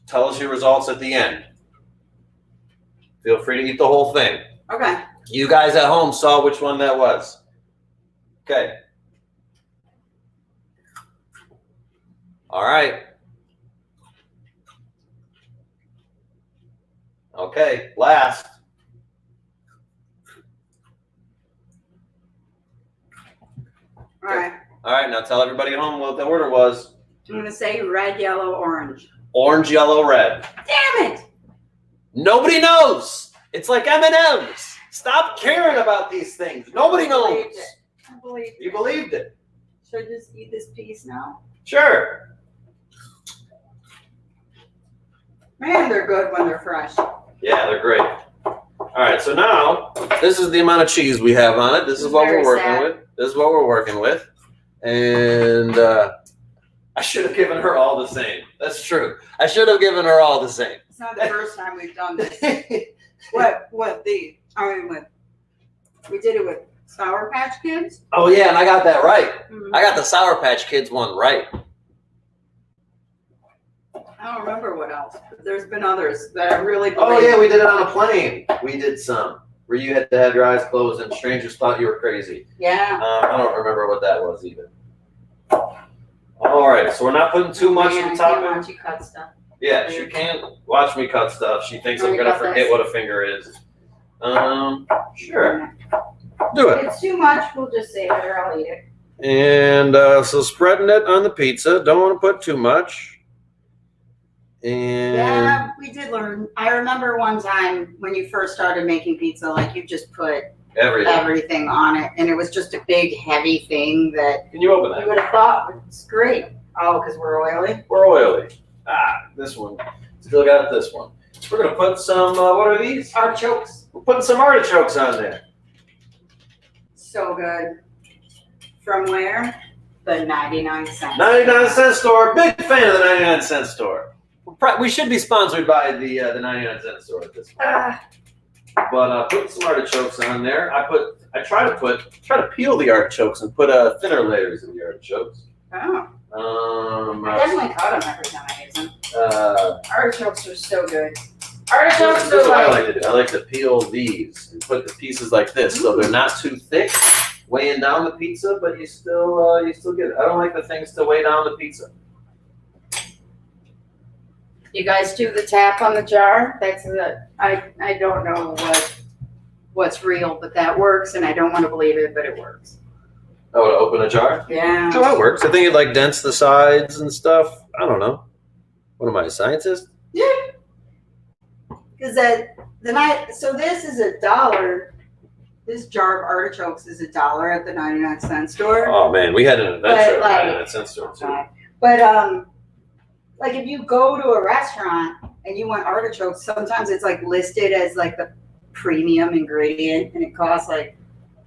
[SPEAKER 1] Tell us your results at the end. Feel free to eat the whole thing.
[SPEAKER 2] Okay.
[SPEAKER 1] You guys at home saw which one that was. Okay. All right. Okay, last.
[SPEAKER 2] All right.
[SPEAKER 1] All right, now tell everybody at home what the order was.
[SPEAKER 2] I'm going to say red, yellow, orange.
[SPEAKER 1] Orange, yellow, red.
[SPEAKER 2] Damn it!
[SPEAKER 1] Nobody knows. It's like M&M's. Stop caring about these things. Nobody knows.
[SPEAKER 2] I believed it.
[SPEAKER 1] You believed it.
[SPEAKER 2] Should I just eat this piece now?
[SPEAKER 1] Sure.
[SPEAKER 2] Man, they're good when they're fresh.
[SPEAKER 1] Yeah, they're great. All right, so now this is the amount of cheese we have on it. This is what we're working with. This is what we're working with. And I should have given her all the same. That's true. I should have given her all the same.
[SPEAKER 2] It's not the first time we've done this. We did it with Sour Patch Kids.
[SPEAKER 1] Oh yeah, and I got that right. Mm-hmm. I got the Sour Patch Kids one right.
[SPEAKER 2] I don't remember what else. But there's been others that I really believe.
[SPEAKER 1] Oh yeah, we did it on a plane. We did some where you had to have your eyes closed and strangers thought you were crazy.
[SPEAKER 2] Yeah.
[SPEAKER 1] I don't remember what that was either. All right, so we're not putting too much on top of it.
[SPEAKER 2] Watch you cut stuff.
[SPEAKER 1] Yeah, she can't watch me cut stuff. She thinks I'm gonna forget what a finger is. Sure. Do it.
[SPEAKER 2] If it's too much, we'll just save it or I'll eat it.
[SPEAKER 1] And so spreading it on the pizza. Don't want to put too much. And
[SPEAKER 2] yeah, we did learn. I remember one time when you first started making pizza, like you just put everything on it, and it was just a big, heavy thing that.
[SPEAKER 1] Can you open that?
[SPEAKER 2] You would have thought it's great. Oh, because we're oily.
[SPEAKER 1] We're oily. This one. Still got this one. We're gonna put some. What are these?
[SPEAKER 2] Artichokes.
[SPEAKER 1] We're putting some artichokes on there.
[SPEAKER 2] So good. From where? The 99-cent.
[SPEAKER 1] 99-cent store. Big fan of the 99-cent store. We should be sponsored by the 99-cent store at this point. But put some artichokes on there. I try to peel the artichokes and put thinner layers in the artichokes.
[SPEAKER 2] Oh. I definitely cut them every time I use them. Artichokes are so good. Artichokes
[SPEAKER 1] are what I like to do. I like to peel these and put the pieces like this, so they're not too thick, weighing down the pizza, but you still get it. I don't like the things to weigh down the pizza.
[SPEAKER 2] You guys do the tap on the jar. That's I don't know what's real, but that works, and I don't want to believe it, but it works.
[SPEAKER 1] Oh, to open a jar?
[SPEAKER 2] Yeah.
[SPEAKER 1] Oh, that works. I think it like dents the sides and stuff. I don't know. What am I, a scientist?
[SPEAKER 2] Yeah. Because so this is $1. This jar of artichokes is $1 at the 99-cent store.
[SPEAKER 1] Oh man, we had an adventure at the 99-cent store too.
[SPEAKER 2] But like if you go to a restaurant and you want artichokes, sometimes it's like listed as like the premium ingredient, and it costs like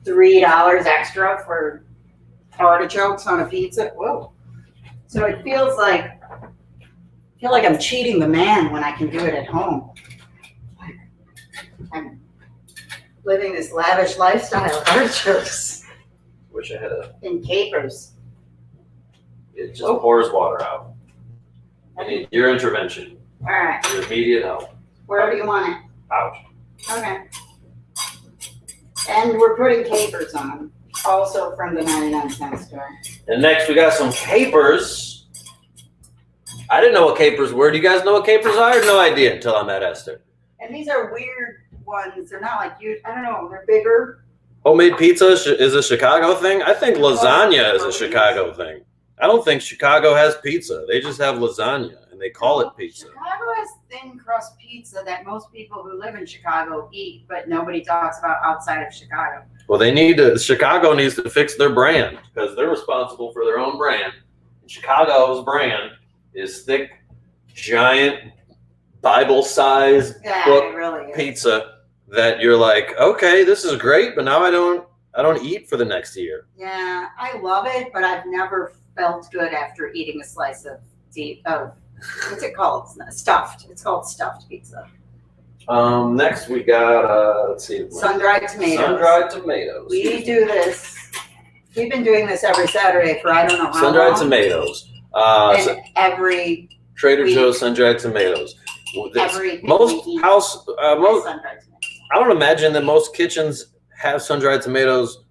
[SPEAKER 2] $3 extra for artichokes on a pizza. Whoa! So it feels like I'm cheating the man when I can do it at home. I'm living this lavish lifestyle of artichokes.
[SPEAKER 1] Wish I had
[SPEAKER 2] and capers.
[SPEAKER 1] It just pours water out. I need your intervention.
[SPEAKER 2] All right.
[SPEAKER 1] Your immediate help.
[SPEAKER 2] Wherever you want it.
[SPEAKER 1] Ouch.
[SPEAKER 2] Okay. And we're putting capers on, also from the 99-cent store.
[SPEAKER 1] And next we got some capers. I didn't know what capers were. Do you guys know what capers are? I had no idea until I met Esther.
[SPEAKER 2] And these are weird ones. They're not like you. I don't know. They're bigger.
[SPEAKER 1] Homemade pizza is a Chicago thing. I think lasagna is a Chicago thing. I don't think Chicago has pizza. They just have lasagna, and they call it pizza.
[SPEAKER 2] Chicago has thin crust pizza that most people who live in Chicago eat, but nobody talks about outside of Chicago.
[SPEAKER 1] Well, Chicago needs to fix their brand because they're responsible for their own brand. And Chicago's brand is thick, giant Bible-sized book
[SPEAKER 2] really
[SPEAKER 1] pizza that you're like, okay, this is great, but now I don't eat for the next year.
[SPEAKER 2] Yeah, I love it, but I've never felt good after eating a slice of what's it called? Stuffed. It's called stuffed pizza.
[SPEAKER 1] Next we got let's see.
[SPEAKER 2] Sun-dried tomatoes.
[SPEAKER 1] Sun-dried tomatoes.
[SPEAKER 2] We do this. We've been doing this every Saturday for I don't know how long.
[SPEAKER 1] Sun-dried tomatoes.
[SPEAKER 2] And every
[SPEAKER 1] Trader
[SPEAKER 2] week.
[SPEAKER 1] Joe's sun-dried tomatoes.
[SPEAKER 2] Most
[SPEAKER 1] I don't imagine that most kitchens have sun-dried tomatoes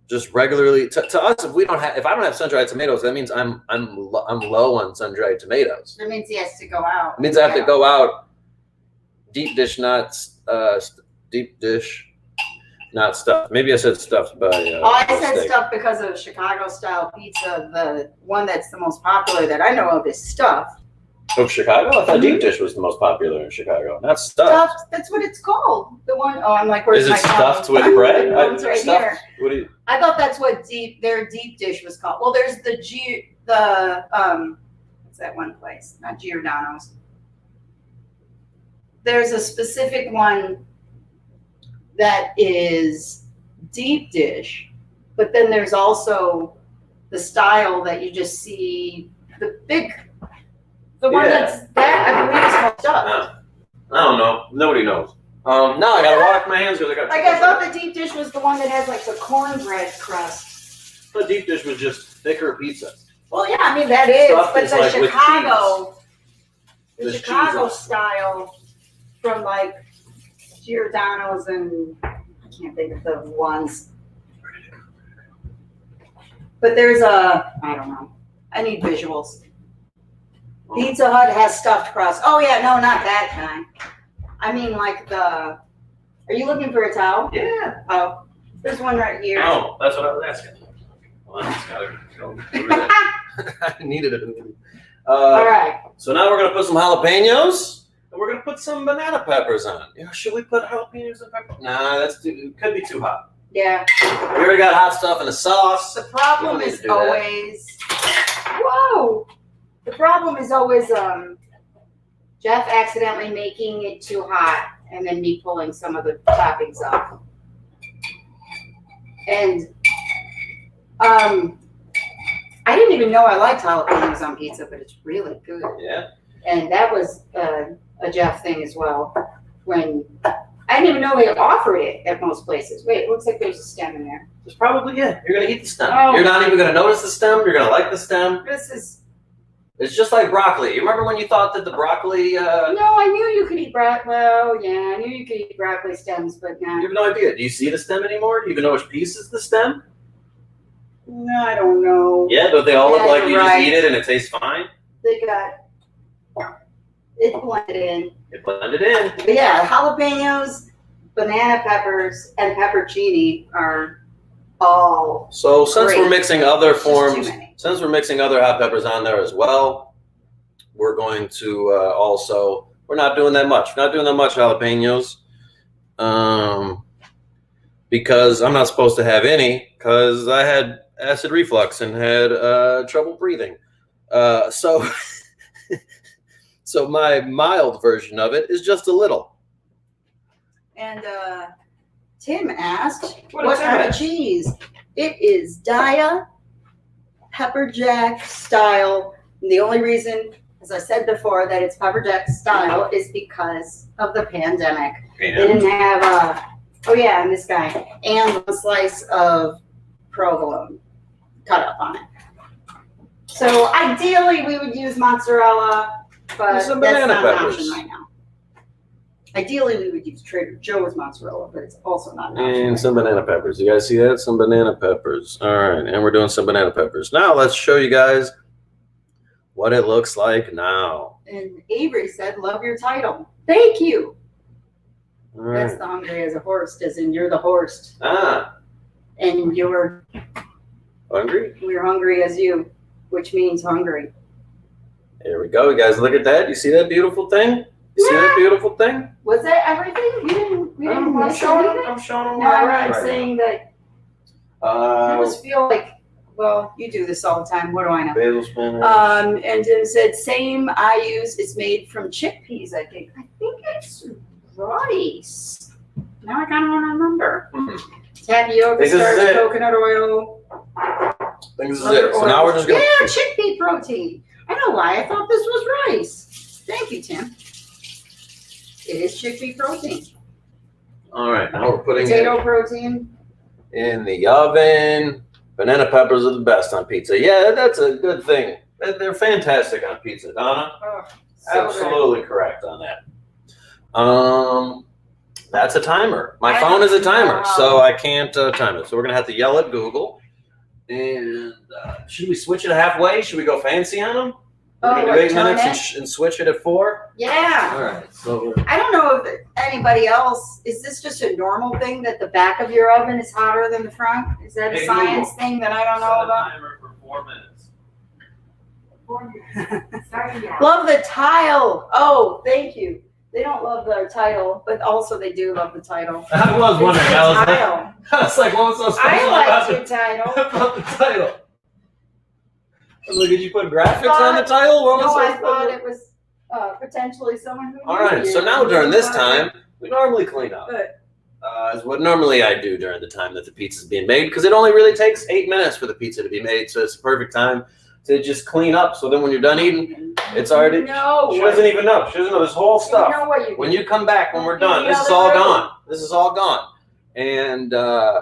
[SPEAKER 1] just regularly. To us, if I don't have sun-dried tomatoes, that means I'm low on sun-dried tomatoes.
[SPEAKER 2] That means he has to go out.
[SPEAKER 1] It means I have to go out deep dish, not stuffed. Maybe I said stuffed by.
[SPEAKER 2] I said stuffed because of Chicago style pizza. The one that's the most popular that I know of is stuffed.
[SPEAKER 1] Of Chicago? I thought deep dish was the most popular in Chicago. Not stuffed.
[SPEAKER 2] Stuffed. That's what it's called. The one oh I'm like, where's
[SPEAKER 1] Is
[SPEAKER 2] my
[SPEAKER 1] it stuffed with bread?
[SPEAKER 2] It's right here.
[SPEAKER 1] What do you?
[SPEAKER 2] I thought that's what their deep dish was called. Well, there's what's that one place? Not Giordano's. There's a specific one that is deep dish, but then there's also the style that you just see the one that's that I believe is called stuffed.
[SPEAKER 1] I don't know. Nobody knows. Now I gotta wash my hands because I got.
[SPEAKER 2] Like I thought the deep dish was the one that has like the cornbread crust.
[SPEAKER 1] The deep dish was just thicker pizza.
[SPEAKER 2] Well, yeah, I mean that is,
[SPEAKER 1] Stuffed
[SPEAKER 2] but
[SPEAKER 1] is
[SPEAKER 2] the
[SPEAKER 1] like with
[SPEAKER 2] Chicago, the
[SPEAKER 1] There's cheese
[SPEAKER 2] Chicago
[SPEAKER 1] on it.
[SPEAKER 2] style from like Giordano's and I can't think of the ones. But there's I don't know. I need visuals. Pizza Hut has stuffed crust. Oh yeah, no, not that kind. I mean like are you looking for a towel?
[SPEAKER 1] Yeah.
[SPEAKER 2] Oh, there's one right here.
[SPEAKER 1] Oh, that's what I was asking. Well, I just gotta go over that. I needed it.
[SPEAKER 2] All right.
[SPEAKER 1] So now we're gonna put some jalapenos and we're gonna put some banana peppers on. Yeah, should we put jalapenos and peppers? Nah, it could be too hot.
[SPEAKER 2] Yeah.
[SPEAKER 1] We already got hot stuff in the sauce.
[SPEAKER 2] The problem is always whoa. The problem is always Jeff accidentally making it too hot and then me pulling some of the toppings off. And I didn't even know I liked jalapenos on pizza, but it's really good.
[SPEAKER 1] Yeah.
[SPEAKER 2] And that was a Jeff thing as well. When I didn't even know they offered it at most places. Wait, it looks like there's a stem in there.
[SPEAKER 1] There's probably, yeah. You're gonna eat the stem.
[SPEAKER 2] Oh.
[SPEAKER 1] You're not even gonna notice the stem. You're gonna like the stem.
[SPEAKER 2] This is.
[SPEAKER 1] It's just like broccoli. You remember when you thought that the broccoli?
[SPEAKER 2] No, I knew you could eat broccoli. Well, yeah, I knew you could eat broccoli stems, but
[SPEAKER 1] You
[SPEAKER 2] not.
[SPEAKER 1] have no idea. Do you see the stem anymore? Do you even know which piece is the stem?
[SPEAKER 2] No, I don't know.
[SPEAKER 1] Yeah, but they all look
[SPEAKER 2] Yeah,
[SPEAKER 1] like
[SPEAKER 2] you're
[SPEAKER 1] you
[SPEAKER 2] right.
[SPEAKER 1] just eat it and it tastes fine.
[SPEAKER 2] They got it blended in.
[SPEAKER 1] It blended in.
[SPEAKER 2] But yeah, jalapenos, banana peppers, and peppercini are all.
[SPEAKER 1] So since
[SPEAKER 2] Great.
[SPEAKER 1] we're mixing other
[SPEAKER 2] Just too
[SPEAKER 1] forms,
[SPEAKER 2] many.
[SPEAKER 1] since we're mixing other hot peppers on there as well, we're going to also. We're not doing that much. Not doing that much jalapenos. Because I'm not supposed to have any because I had acid reflux and had trouble breathing. So my mild version of it is just a little.
[SPEAKER 2] And Tim asked,
[SPEAKER 1] What
[SPEAKER 2] what
[SPEAKER 1] is
[SPEAKER 2] kind
[SPEAKER 1] that?
[SPEAKER 2] of cheese? It is Daya pepper jack style. And the only reason, as I said before, that it's pepper jack style is because of the pandemic. They didn't have and this guy, and a slice of provolone cut up on it. So ideally we would use mozzarella, but
[SPEAKER 1] Some
[SPEAKER 2] that's
[SPEAKER 1] banana
[SPEAKER 2] not an
[SPEAKER 1] peppers.
[SPEAKER 2] option right now. Ideally we would use Trader Joe's mozzarella, but it's also not an option.
[SPEAKER 1] And
[SPEAKER 2] right
[SPEAKER 1] some
[SPEAKER 2] now.
[SPEAKER 1] banana peppers. You guys see that? Some banana peppers. All right, and we're doing some banana peppers. Now let's show you guys what it looks like now.
[SPEAKER 2] And Avery said, love your title. Thank you.
[SPEAKER 1] All
[SPEAKER 2] That's
[SPEAKER 1] right.
[SPEAKER 2] the hungry as a horse, as in you're the horse.
[SPEAKER 1] Ah,
[SPEAKER 2] And we're
[SPEAKER 1] hungry?
[SPEAKER 2] hungry as you, which means hungry.
[SPEAKER 1] There we go. You guys look at that. You see that beautiful thing? You see that beautiful thing?
[SPEAKER 2] Was that everything? We didn't miss anything?
[SPEAKER 1] I'm showing them
[SPEAKER 2] No,
[SPEAKER 1] right
[SPEAKER 2] I'm
[SPEAKER 1] now.
[SPEAKER 2] saying that I always feel like well, you do this all the time. What do I know?
[SPEAKER 1] Basil spinach.
[SPEAKER 2] And it said same I use. It's made from chickpeas. I think it's rice. Now I kind of want to remember. Tapioca, starch, coconut oil.
[SPEAKER 1] I think this is it. So now we're just gonna.
[SPEAKER 2] Yeah, chickpea protein. I know why I thought this was rice. Thank you, Tim. It is chickpea protein.
[SPEAKER 1] All right, now we're putting
[SPEAKER 2] potato protein
[SPEAKER 1] in the oven. Banana peppers are the best on pizza. Yeah, that's a good thing. They're fantastic on pizza, Donna.
[SPEAKER 2] Oh, so
[SPEAKER 1] absolutely
[SPEAKER 2] good.
[SPEAKER 1] Correct on that. That's a timer. My phone is a timer, so I can't time it. So we're gonna have to yell at Google. And should we switch it halfway? Should we go fancy on them? We're gonna do 8 minutes and switch it at 4.
[SPEAKER 2] Yeah.
[SPEAKER 1] All right. So
[SPEAKER 2] I don't know if anybody else. Is this just a normal thing that the back of your oven is hotter than the front? Is that a science thing that I don't know about?
[SPEAKER 1] Timer for 4 minutes.
[SPEAKER 3] 4 minutes. Starting now.
[SPEAKER 2] Love the tile. Oh, thank you. They don't love their title, but also they do love the title.
[SPEAKER 1] I was wondering.
[SPEAKER 2] I
[SPEAKER 1] was like, what was so special
[SPEAKER 2] like your title.
[SPEAKER 1] about the title? I was like, did you put graphics on the title?
[SPEAKER 2] I thought it was potentially someone who.
[SPEAKER 1] All right. So now during this time, we normally clean up.
[SPEAKER 2] Good.
[SPEAKER 1] Is what normally I do during the time that the pizza is being made, because it only really takes 8 minutes for the pizza to be made, so it's the perfect time to just clean up. So then when you're done eating, it's already.
[SPEAKER 2] No.
[SPEAKER 1] She doesn't even know. She doesn't know this whole stuff.
[SPEAKER 2] You know what
[SPEAKER 1] when you come back, when we're done, this is all gone. This is all gone. And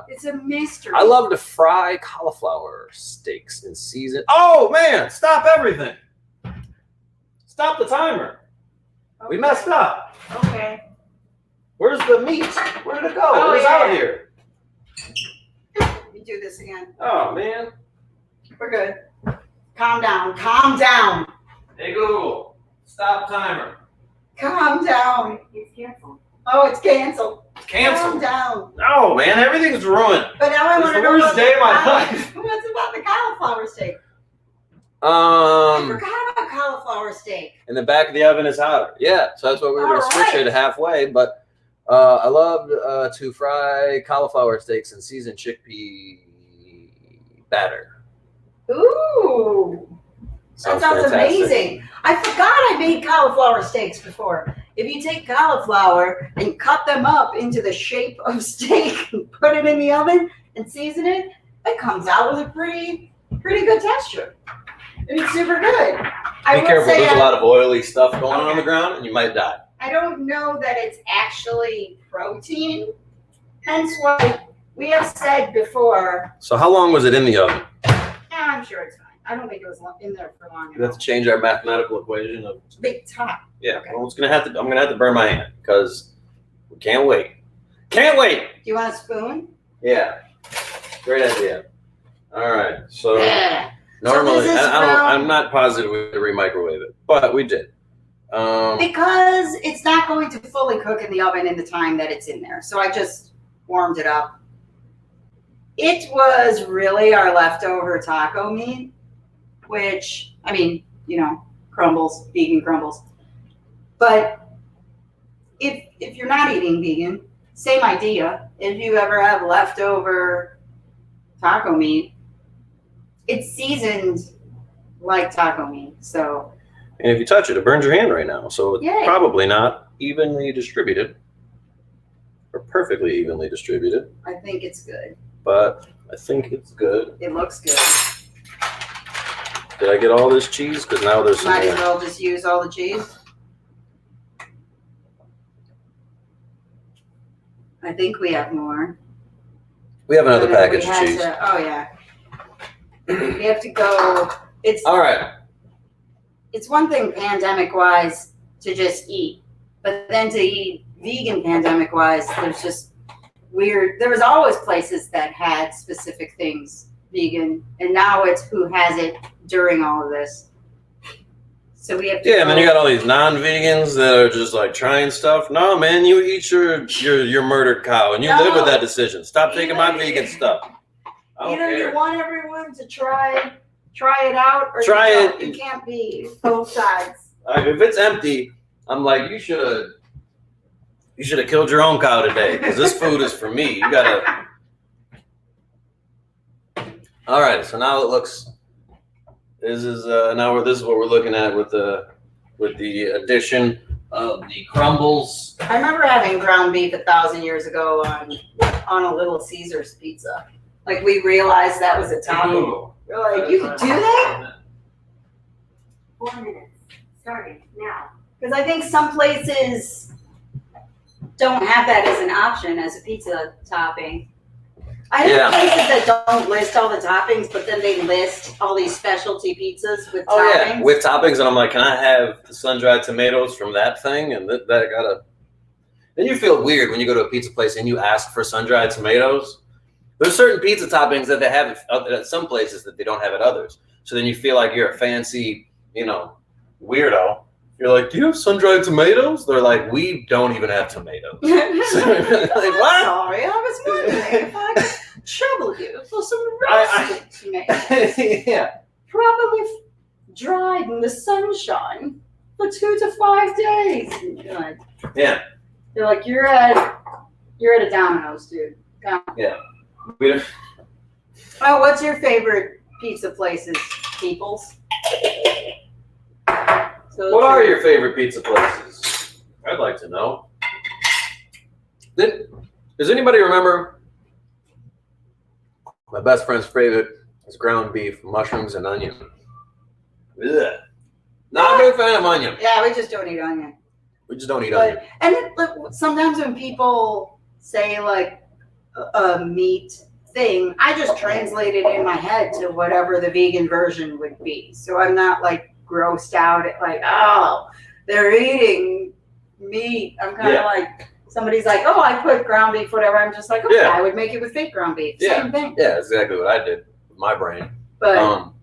[SPEAKER 2] it's a mystery.
[SPEAKER 1] I love to fry cauliflower steaks in season. Oh man! Stop everything! Stop the timer.
[SPEAKER 2] Okay.
[SPEAKER 1] We messed up.
[SPEAKER 2] Okay.
[SPEAKER 1] Where's the meat? Where did it go?
[SPEAKER 2] Oh,
[SPEAKER 1] It was out here.
[SPEAKER 2] You do this again.
[SPEAKER 1] Oh man.
[SPEAKER 2] We're good. Calm down. Calm down.
[SPEAKER 1] Hey Google, stop timer.
[SPEAKER 2] Calm down.
[SPEAKER 3] It's canceled.
[SPEAKER 2] Oh, it's canceled.
[SPEAKER 1] It's canceled.
[SPEAKER 2] Calm down.
[SPEAKER 1] No, man, everything's ruined.
[SPEAKER 2] But now I
[SPEAKER 1] It's
[SPEAKER 2] want to
[SPEAKER 1] the
[SPEAKER 2] know
[SPEAKER 1] worst day of my life.
[SPEAKER 2] What's about the cauliflower steak? I
[SPEAKER 1] Um,
[SPEAKER 2] forgot about cauliflower steak.
[SPEAKER 1] in the back of the oven is hotter. Yeah, so that's why we were going to switch
[SPEAKER 2] Alright.
[SPEAKER 1] it halfway. But I love to fry cauliflower steaks in seasoned chickpea batter.
[SPEAKER 2] Ooh. That sounds
[SPEAKER 1] fantastic.
[SPEAKER 2] amazing. I forgot I made cauliflower steaks before. If you take cauliflower and cut them up into the shape of steak and put it in the oven and season it, it comes out with a pretty good texture. And it's super good.
[SPEAKER 1] Be careful, there's a lot of oily stuff going on the ground and you might die.
[SPEAKER 2] I don't know that it's actually protein. Hence why we have said before,
[SPEAKER 1] So how long was it in the oven?
[SPEAKER 2] I'm sure it's fine. I don't think it was in there for long
[SPEAKER 1] We have
[SPEAKER 2] enough.
[SPEAKER 1] to change our mathematical equation of
[SPEAKER 2] Big time.
[SPEAKER 1] yeah.
[SPEAKER 2] Okay.
[SPEAKER 1] Well, I'm gonna have to burn my hand because we can't wait. Can't wait.
[SPEAKER 2] Do you want a spoon?
[SPEAKER 1] Yeah. Great idea. All right. So
[SPEAKER 2] Yeah.
[SPEAKER 1] normally,
[SPEAKER 2] So this is
[SPEAKER 1] I'm not positive we would re-microwave it, but we did.
[SPEAKER 2] Because it's not going to fully cook in the oven in the time that it's in there. So I just warmed it up. It was really our leftover taco meat, which, I mean, you know, crumbles, vegan crumbles. But if you're not eating vegan, same idea. If you ever have leftover taco meat, it's seasoned like taco meat. So
[SPEAKER 1] And if you touch it, it burns your hand right now. So it's
[SPEAKER 2] Yay.
[SPEAKER 1] probably not evenly distributed or perfectly evenly distributed,
[SPEAKER 2] I think it's good.
[SPEAKER 1] but I think it's good.
[SPEAKER 2] It looks good.
[SPEAKER 1] Did I get all this cheese? Because now there's some
[SPEAKER 2] Might as
[SPEAKER 1] more.
[SPEAKER 2] well just use all the cheese. I think we have more.
[SPEAKER 1] We have another
[SPEAKER 2] But if we
[SPEAKER 1] package of
[SPEAKER 2] had
[SPEAKER 1] cheese.
[SPEAKER 2] oh yeah. We have to go.
[SPEAKER 1] All right.
[SPEAKER 2] It's one thing pandemic wise to just eat, but then to eat vegan pandemic wise, there's just weird. There was always places that had specific things vegan, and now it's who has it during all of this. So we have to
[SPEAKER 1] Yeah, and then you got all these non-vegans that are just like trying stuff. No, man, you eat your murdered cow, and you live with that decision. Stop taking my vegan stuff. I don't
[SPEAKER 2] Either
[SPEAKER 1] care.
[SPEAKER 2] you want everyone to try it out, or
[SPEAKER 1] Try
[SPEAKER 2] you
[SPEAKER 1] it.
[SPEAKER 2] don't. You can't be both sides.
[SPEAKER 1] If it's empty, I'm like, you should have killed your own cow today because this food is for me. You gotta. All right, so now it looks. This is this is what we're looking at with the addition of the crumbles.
[SPEAKER 2] I remember having ground beef 1,000 years ago on a Little Caesars pizza. Like we realized that was a topping. We're like, you could do that?
[SPEAKER 3] 4 minutes. Starting now.
[SPEAKER 2] Because I think some places don't have that as an option as a pizza topping. I have places that don't list all the toppings, but then they list all these specialty pizzas with toppings.
[SPEAKER 1] Yeah, with toppings, and I'm like, can I have the sun-dried tomatoes from that thing? And that gotta. Then you feel weird when you go to a pizza place and you ask for sun-dried tomatoes. There's certain pizza toppings that they have at some places that they don't have at others. So then you feel like you're a fancy, weirdo. You're like, do you have sun-dried tomatoes? They're like, we don't even have tomatoes. Like, what?
[SPEAKER 2] Sorry, I was wondering if I could trouble you for some roasted tomatoes.
[SPEAKER 1] Yeah.
[SPEAKER 2] Properly dried in the sunshine for 2 to 5 days.
[SPEAKER 1] Yeah.
[SPEAKER 2] They're like, you're at a Domino's, dude.
[SPEAKER 1] Yeah.
[SPEAKER 2] Oh, what's your favorite pizza places, peoples?
[SPEAKER 1] What are your favorite pizza places? I'd like to know. Does anybody remember my best friend's favorite is ground beef, mushrooms, and onion? Ugh. Not a big fan of onion.
[SPEAKER 2] Yeah, we just don't eat onion.
[SPEAKER 1] We just don't eat onion.
[SPEAKER 2] And sometimes when people say like a meat thing, I just translate it in my head to whatever the vegan version would be. So I'm not like grossed out at like, oh, they're eating meat. I'm kind of like, somebody's like, oh, I put ground beef, whatever. I'm just like, okay, I would make it with fake ground beef. Same thing.
[SPEAKER 1] Yeah, exactly what I did with my brain.
[SPEAKER 2] But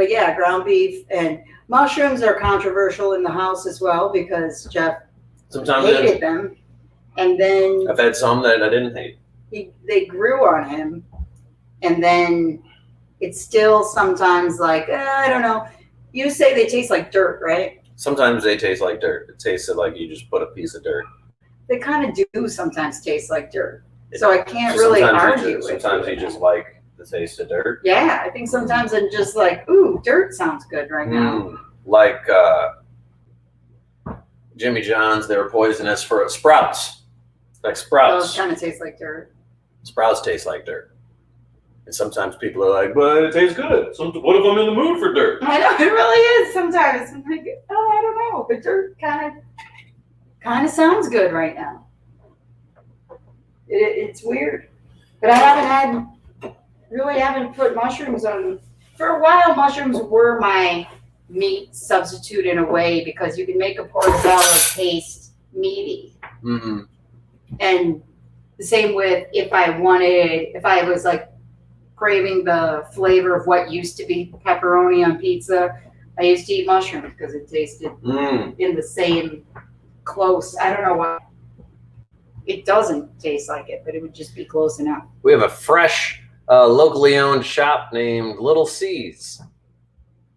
[SPEAKER 2] yeah, ground beef and mushrooms are controversial in the house as well because Jeff hated them. And then
[SPEAKER 1] I've had some that I didn't hate.
[SPEAKER 2] They grew on him. And then it's still sometimes like, I don't know. You say they taste like dirt, right?
[SPEAKER 1] Sometimes they taste like dirt. It tastes like you just put a piece of dirt.
[SPEAKER 2] They kind of do sometimes taste like dirt. So I can't really argue with it.
[SPEAKER 1] Sometimes you just like the taste of dirt.
[SPEAKER 2] Yeah, I think sometimes I'm just like, ooh, dirt sounds good right now.
[SPEAKER 1] Like Jimmy John's, they were poisonous for Sprouts. Like Sprouts.
[SPEAKER 2] Those kind of taste like dirt.
[SPEAKER 1] Sprouts taste like dirt. And sometimes people are like, but it tastes good. What if I'm in the mood for dirt?
[SPEAKER 2] I know, it really is sometimes. I'm like, oh, I don't know. But dirt kind of sounds good right now. It's weird. But I haven't put mushrooms on. For a while, mushrooms were my meat substitute in a way because you can make a portobello taste meaty.
[SPEAKER 1] Mm-hmm.
[SPEAKER 2] And the same with if I was like craving the flavor of what used to be pepperoni on pizza, I used to eat mushrooms because it tasted in the same close. I don't know why. It doesn't taste like it, but it would just be close enough.
[SPEAKER 1] We have a fresh, locally owned shop named Little C's.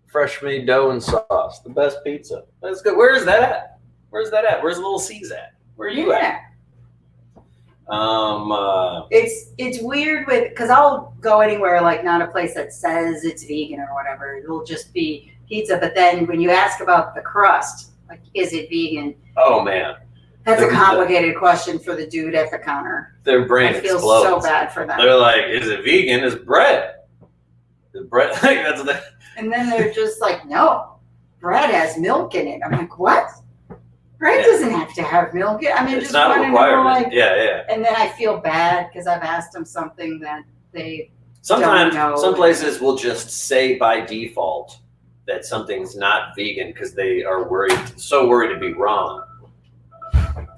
[SPEAKER 1] Fresh made dough and sauce. The best pizza. That's good. Where is that at? Where's Little C's at? Where are you at?
[SPEAKER 2] It's weird because I'll go anywhere, like not a place that says it's vegan or whatever. It'll just be pizza. But then when you ask about the crust, like, is it vegan?
[SPEAKER 1] Oh man.
[SPEAKER 2] That's a complicated question for the dude at the counter.
[SPEAKER 1] Their brain
[SPEAKER 2] explodes. So bad for them.
[SPEAKER 1] They're like, is it vegan? Is bread? Is bread like that's the.
[SPEAKER 2] And then they're just like, no, bread has milk in it. I'm like, what? Bread doesn't have to have milk. I mean,
[SPEAKER 1] it's
[SPEAKER 2] just
[SPEAKER 1] not a requirement. Yeah.
[SPEAKER 2] And then I feel bad because I've asked them something that they
[SPEAKER 1] sometimes
[SPEAKER 2] don't know. Some
[SPEAKER 1] places will just say by default that something's not vegan because they are so worried to be wrong.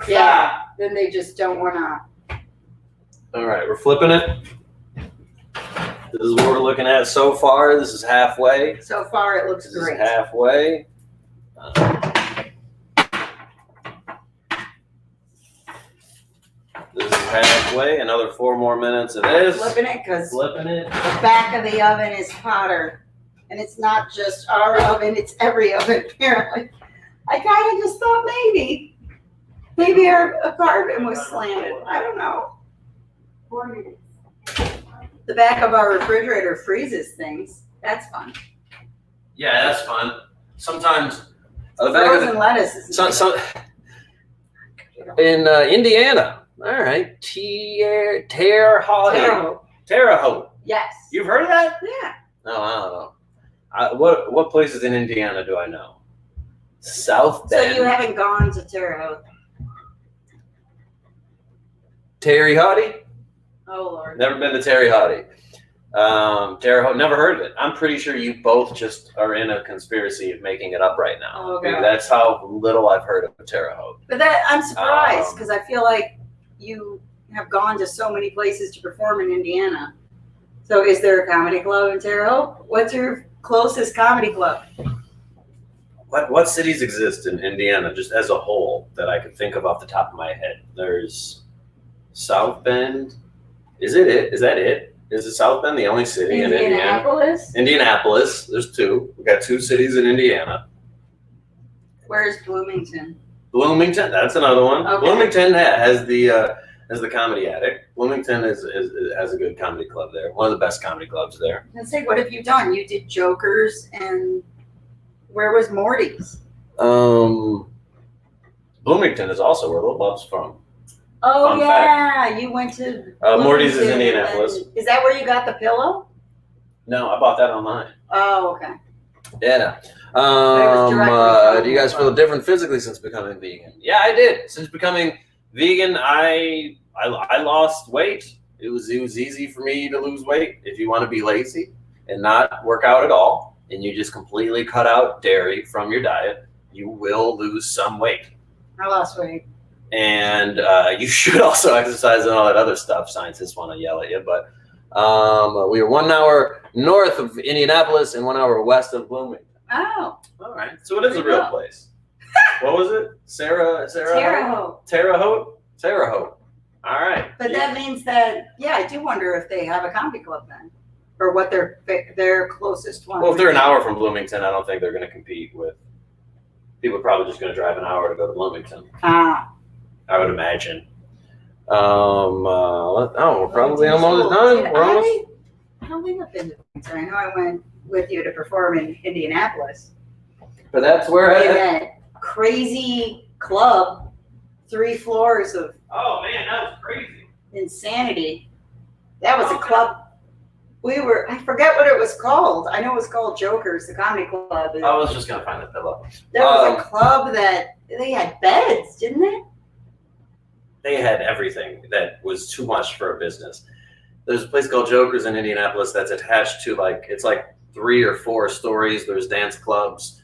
[SPEAKER 2] Yeah, then they just don't want to.
[SPEAKER 1] All right, we're flipping it. This is what we're looking at so far. This is halfway.
[SPEAKER 2] So far, it looks great.
[SPEAKER 1] This is halfway. This is halfway. Another 4 more minutes of this.
[SPEAKER 2] Flipping it because
[SPEAKER 1] flipping it.
[SPEAKER 2] The back of the oven is hotter, and it's not just our oven; it's every oven apparently. I kind of just thought maybe our apartment was slanted. I don't know.
[SPEAKER 3] 4 minutes.
[SPEAKER 2] The back of our refrigerator freezes things. That's fun.
[SPEAKER 1] Yeah, that's fun. Sometimes the back
[SPEAKER 2] Frozen
[SPEAKER 1] of the,
[SPEAKER 2] lettuce is
[SPEAKER 1] in Indiana. All right, Terre Haute. Terre Haute.
[SPEAKER 2] Yes.
[SPEAKER 1] You've heard of that?
[SPEAKER 2] Yeah.
[SPEAKER 1] No, I don't know. What places in Indiana do I know? South
[SPEAKER 2] So
[SPEAKER 1] Bend.
[SPEAKER 2] you haven't gone to Terre Haute?
[SPEAKER 1] Terre Haute?
[SPEAKER 2] Oh Lord.
[SPEAKER 1] Never been to Terre Haute. Terre Haute, never heard of it. I'm pretty sure you both just are in a conspiracy of making it up right now.
[SPEAKER 2] Oh, God.
[SPEAKER 1] That's how little I've heard of Terre Haute.
[SPEAKER 2] But that I'm surprised because I feel like you have gone to so many places to perform in Indiana. So is there a comedy club in Terre Haute? What's your closest comedy club?
[SPEAKER 1] What cities exist in Indiana just as a whole that I could think of off the top of my head? There's South Bend. Is that it? Is it South Bend the only city in Indiana?
[SPEAKER 2] Indianapolis?
[SPEAKER 1] Indianapolis. There's two. We got two cities in Indiana.
[SPEAKER 2] Where's Bloomington?
[SPEAKER 1] Bloomington. That's another one.
[SPEAKER 2] Okay.
[SPEAKER 1] Bloomington has the Comedy Attic. Bloomington has a good comedy club there. One of the best comedy clubs there.
[SPEAKER 2] Let's say, what have you done? You did Jokers, and where was Morty's?
[SPEAKER 1] Bloomington is also where Little Bub's from.
[SPEAKER 2] Oh
[SPEAKER 1] Fun
[SPEAKER 2] yeah, you went to
[SPEAKER 1] Morty's is
[SPEAKER 2] Bloomington,
[SPEAKER 1] Indianapolis.
[SPEAKER 2] and is that where you got the pillow?
[SPEAKER 1] No, I bought that online.
[SPEAKER 2] Oh, okay.
[SPEAKER 1] Yeah.
[SPEAKER 2] directly
[SPEAKER 1] Do you guys feel different physically since becoming vegan? Yeah, I did. Since becoming vegan, I lost weight. It was easy for me to lose weight. If you want to be lazy and not work out at all, and you just completely cut out dairy from your diet, you will lose some weight.
[SPEAKER 2] I lost weight.
[SPEAKER 1] And you should also exercise and all that other stuff. Scientists want to yell at you, but we were 1 hour north of Indianapolis and 1 hour west of Bloomington.
[SPEAKER 2] Oh.
[SPEAKER 1] All right, so it is a real place. What was it? Terre
[SPEAKER 2] Haute.
[SPEAKER 1] Terre Haute. Terre Haute. All right.
[SPEAKER 2] But that means that, yeah, I do wonder if they have a comedy club then, or what their closest one.
[SPEAKER 1] Well, if they're an hour from Bloomington, I don't think they're going to compete with. People are probably just going to drive an hour to go to Bloomington. I would imagine. We're probably almost done.
[SPEAKER 2] I don't think I've been to Bloomington. I know I went with you to perform in Indianapolis.
[SPEAKER 1] But that's where
[SPEAKER 2] In that crazy club, 3 floors of
[SPEAKER 1] Oh man, that was crazy.
[SPEAKER 2] insanity. That was a club. I forget what it was called. I know it was called Jokers, the comedy club.
[SPEAKER 1] I was just gonna find the pillow.
[SPEAKER 2] There was a club that they had beds, didn't they?
[SPEAKER 1] They had everything that was too much for a business. There's a place called Jokers in Indianapolis that's attached to it's like 3 or 4 stories. There's dance clubs.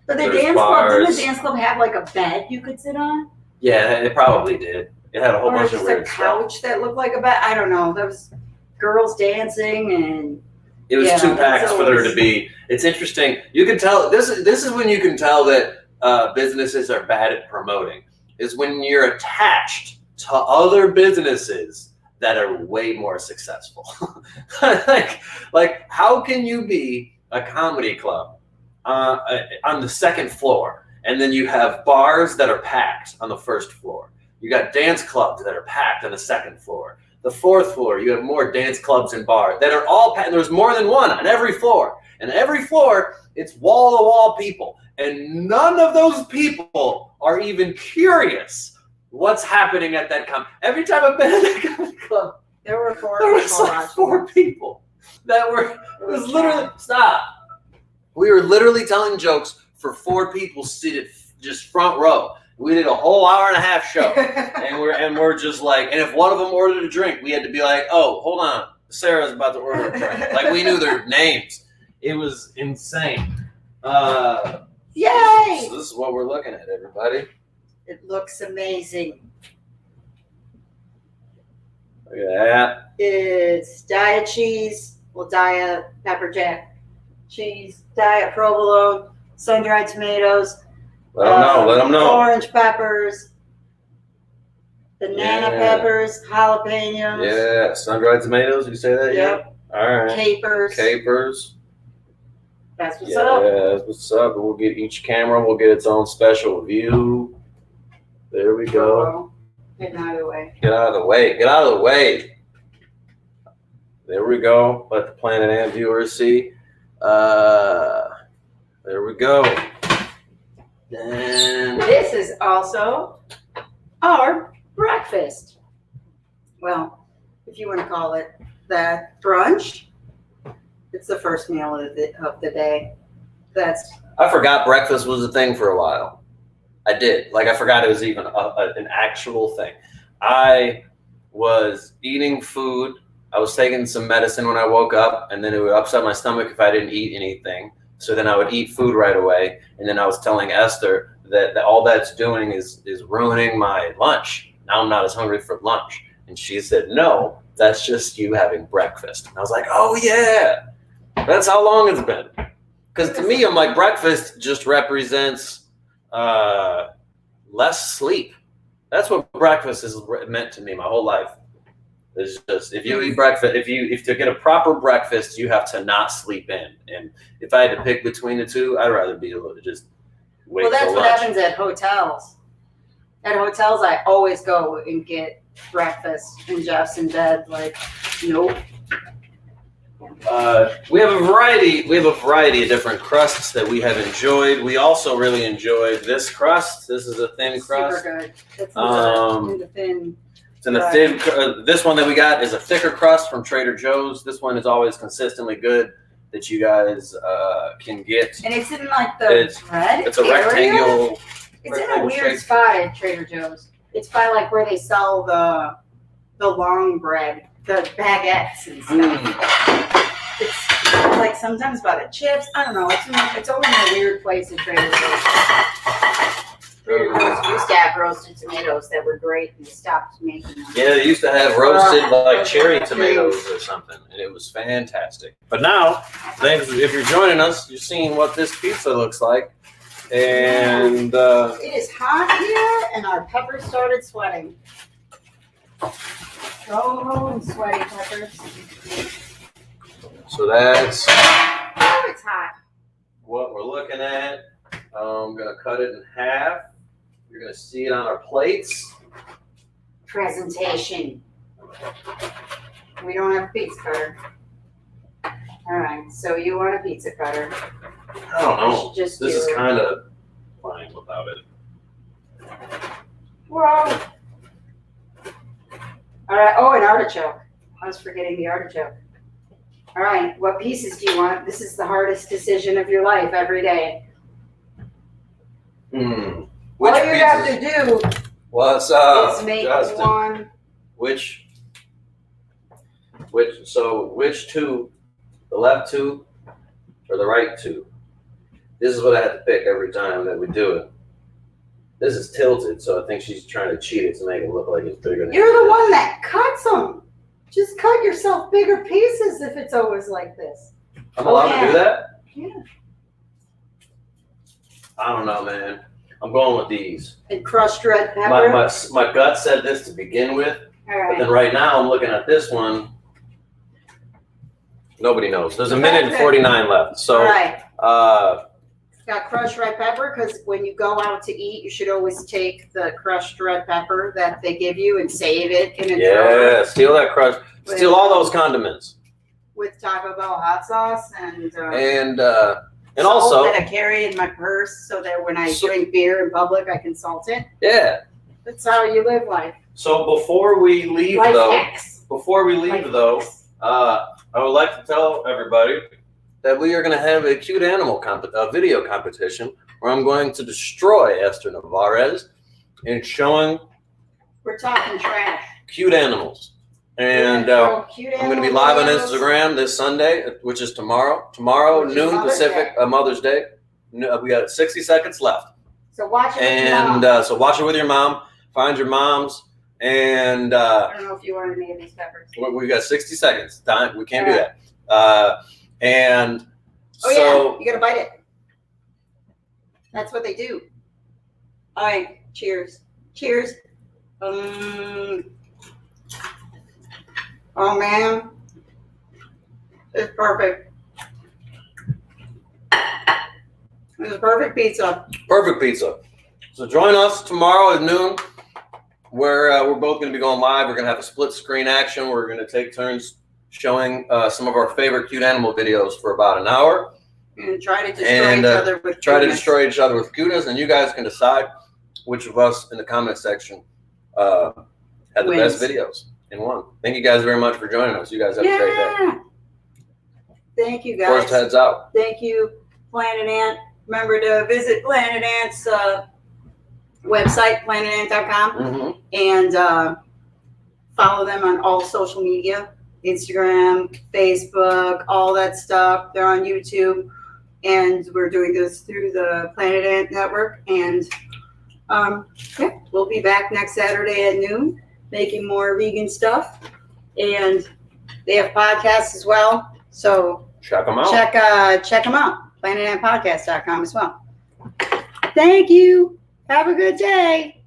[SPEAKER 2] But the
[SPEAKER 1] There's
[SPEAKER 2] dance club, didn't
[SPEAKER 1] bars.
[SPEAKER 2] the dance club have like a bed you could sit on?
[SPEAKER 1] Yeah, it probably did. It had a whole
[SPEAKER 2] Or
[SPEAKER 1] bunch
[SPEAKER 2] just
[SPEAKER 1] of weird
[SPEAKER 2] a
[SPEAKER 1] stuff.
[SPEAKER 2] couch that looked like a bed? I don't know. There was girls dancing and
[SPEAKER 1] It was
[SPEAKER 2] yeah,
[SPEAKER 1] too packed
[SPEAKER 2] that's
[SPEAKER 1] for there
[SPEAKER 2] always-
[SPEAKER 1] to be. It's interesting. You can tell this is when you can tell that businesses are bad at promoting. Is when you're attached to other businesses that are way more successful. like how can you be a comedy club on the second floor, and then you have bars that are packed on the first floor? You got dance clubs that are packed on the second floor. The 4th floor, you have more dance clubs and bars that are all packed. There's more than one on every floor. And every floor, it's wall-to-wall people. And none of those people are even curious what's happening at that Every time I've been at that comedy club,
[SPEAKER 2] there were 4
[SPEAKER 1] there was
[SPEAKER 2] people
[SPEAKER 1] like
[SPEAKER 2] watching.
[SPEAKER 1] 4 people that were, it was literally, stop. We were literally telling jokes for 4 people seated just front row. We did a whole hour and a half show. And we're just like, and if one of them ordered a drink, we had to be like, oh, hold on, Sarah's about to order a drink. Like we knew their names. It was insane.
[SPEAKER 2] Yay!
[SPEAKER 1] So this is what we're looking at, everybody.
[SPEAKER 2] It looks amazing.
[SPEAKER 1] Look at that.
[SPEAKER 2] It's diet cheese, diet pepper jack cheese, diet provolone, sun-dried tomatoes.
[SPEAKER 1] Let them know.
[SPEAKER 2] Orange peppers, banana
[SPEAKER 1] Yeah.
[SPEAKER 2] peppers, jalapenos.
[SPEAKER 1] Yeah, sun-dried tomatoes. Did you say that?
[SPEAKER 2] Yep.
[SPEAKER 1] Yeah. All right.
[SPEAKER 2] Capers. That's what's up.
[SPEAKER 1] Yeah, that's what's up. We'll get each camera. We'll get its own special view. There we go.
[SPEAKER 2] Getting out of the way.
[SPEAKER 1] Get out of the way. Get out of the way. There we go. Let the Planet and viewers see. There we go. And
[SPEAKER 2] this is also our breakfast. Well, if you want to call it that, brunch. It's the first meal of the day.
[SPEAKER 1] I forgot breakfast was a thing for a while. I did. Like, I forgot it was even an actual thing. I was eating food. I was taking some medicine when I woke up, and then it would upset my stomach if I didn't eat anything. So then I would eat food right away, and then I was telling Esther that all that's doing is ruining my lunch. Now I'm not as hungry for lunch. And she said, no, that's just you having breakfast. And I was like, oh, yeah. That's how long it's been. Because to me, I'm like, breakfast just represents less sleep. That's what breakfast is meant to me my whole life. It's just, if you eat breakfast, if to get a proper breakfast, you have to not sleep in. And if I had to pick between the two, I'd rather be able to just wait till lunch.
[SPEAKER 2] Well, that's what happens at hotels. At hotels, I always go and get breakfast, and Jeff's in bed like, nope.
[SPEAKER 1] We have a variety of different crusts that we have enjoyed. We also really enjoyed this crust. This is a thin crust.
[SPEAKER 2] Super good. It's in the thin.
[SPEAKER 1] It's in the thin. This one that we got is a thicker crust from Trader Joe's. This one is always consistently good that you guys can get.
[SPEAKER 2] And it's in like the bread.
[SPEAKER 1] It's a rectangle.
[SPEAKER 2] It's in a weird spot at Trader Joe's. It's by like where they sell the long bread, the baguettes and stuff. It's like sometimes by the chips. I don't know. It's over in a weird place at Trader Joe's. Trader Joe's used to have roasted tomatoes that were great, and they stopped making them.
[SPEAKER 1] Yeah, they used to have roasted like cherry tomatoes or something, and it was fantastic. But now, if you're joining us, you're seeing what this pizza looks like. And
[SPEAKER 2] it is hot here, and our peppers started sweating. Go home, sweaty peppers.
[SPEAKER 1] So that's
[SPEAKER 2] it's hot.
[SPEAKER 1] What we're looking at. I'm gonna cut it in half. You're gonna see it on our plates.
[SPEAKER 2] Presentation. We don't have a pizza cutter. All right, so you want a pizza cutter?
[SPEAKER 1] I don't know. This is kind of fine without it.
[SPEAKER 2] Well, all right. Oh, an artichoke. I was forgetting the artichoke. All right, what pieces do you want? This is the hardest decision of your life every day. All you have to do is make
[SPEAKER 1] Justin,
[SPEAKER 2] one.
[SPEAKER 1] Which two? The left two or the right two? This is what I have to pick every time that we do it. This is tilted, so I think she's trying to cheat it to make it look like it's bigger than
[SPEAKER 2] You're the one that cuts them. Just cut yourself bigger pieces if it's always like this.
[SPEAKER 1] I'm allowed to do that?
[SPEAKER 2] Yeah.
[SPEAKER 1] I don't know, man. I'm going with these.
[SPEAKER 2] And crushed red pepper.
[SPEAKER 1] My gut said this to begin with,
[SPEAKER 2] All right.
[SPEAKER 1] but then right now I'm looking at this one. Nobody knows. There's a minute and 49 left. So,
[SPEAKER 2] all right. Got crushed red pepper because when you go out to eat, you should always take the crushed red pepper that they give you and save it in a jar.
[SPEAKER 1] Yeah, steal that crushed. Steal all those condiments.
[SPEAKER 2] With Taco Bell hot sauce and
[SPEAKER 1] also
[SPEAKER 2] that I carry in my purse so that when I drink beer in public, I can salt it.
[SPEAKER 1] Yeah.
[SPEAKER 2] That's how you live life.
[SPEAKER 1] So before we leave,
[SPEAKER 2] I
[SPEAKER 1] would like to tell everybody that we are going to have a cute animal video competition where I'm going to destroy Esther Nevarez in showing
[SPEAKER 2] we're talking trash.
[SPEAKER 1] Cute animals. And I'm going to be live on Instagram this Sunday, which is tomorrow. Tomorrow, noon Pacific, Mother's Day. We got 60 seconds left.
[SPEAKER 2] So watch it with your mom.
[SPEAKER 1] So watch it with your mom. Find your moms. And
[SPEAKER 2] I don't know if you want any of these peppers.
[SPEAKER 1] We got 60 seconds. Time. We can't do that.
[SPEAKER 2] Yeah, you got to bite it. That's what they do. All right. Cheers. Cheers. Oh, man. It's perfect. It's a perfect pizza.
[SPEAKER 1] Perfect pizza. So join us tomorrow at noon where we're both going to be going live. We're going to have a split screen action. We're going to take turns showing some of our favorite cute animal videos for about an hour.
[SPEAKER 2] And try to destroy each other with
[SPEAKER 1] try to
[SPEAKER 2] cuteness.
[SPEAKER 1] destroy each other with cuteness, and you guys can decide which of us in the comment section had the best videos and won. Thank you guys very much for joining us. You guys have a great day.
[SPEAKER 2] Thank you guys.
[SPEAKER 1] First heads out.
[SPEAKER 2] Thank you, Planet Ant. Remember to visit Planet Ant's website, planetant.com, and follow them on all social media, Instagram, Facebook, all that stuff. They're on YouTube, and we're doing this through the Planet Ant Network. And yeah, we'll be back next Saturday at noon making more vegan stuff. And they have podcasts as well, so
[SPEAKER 1] check them out.
[SPEAKER 2] Check them out. PlanetAntPodcast.com as well. Thank you. Have a good day.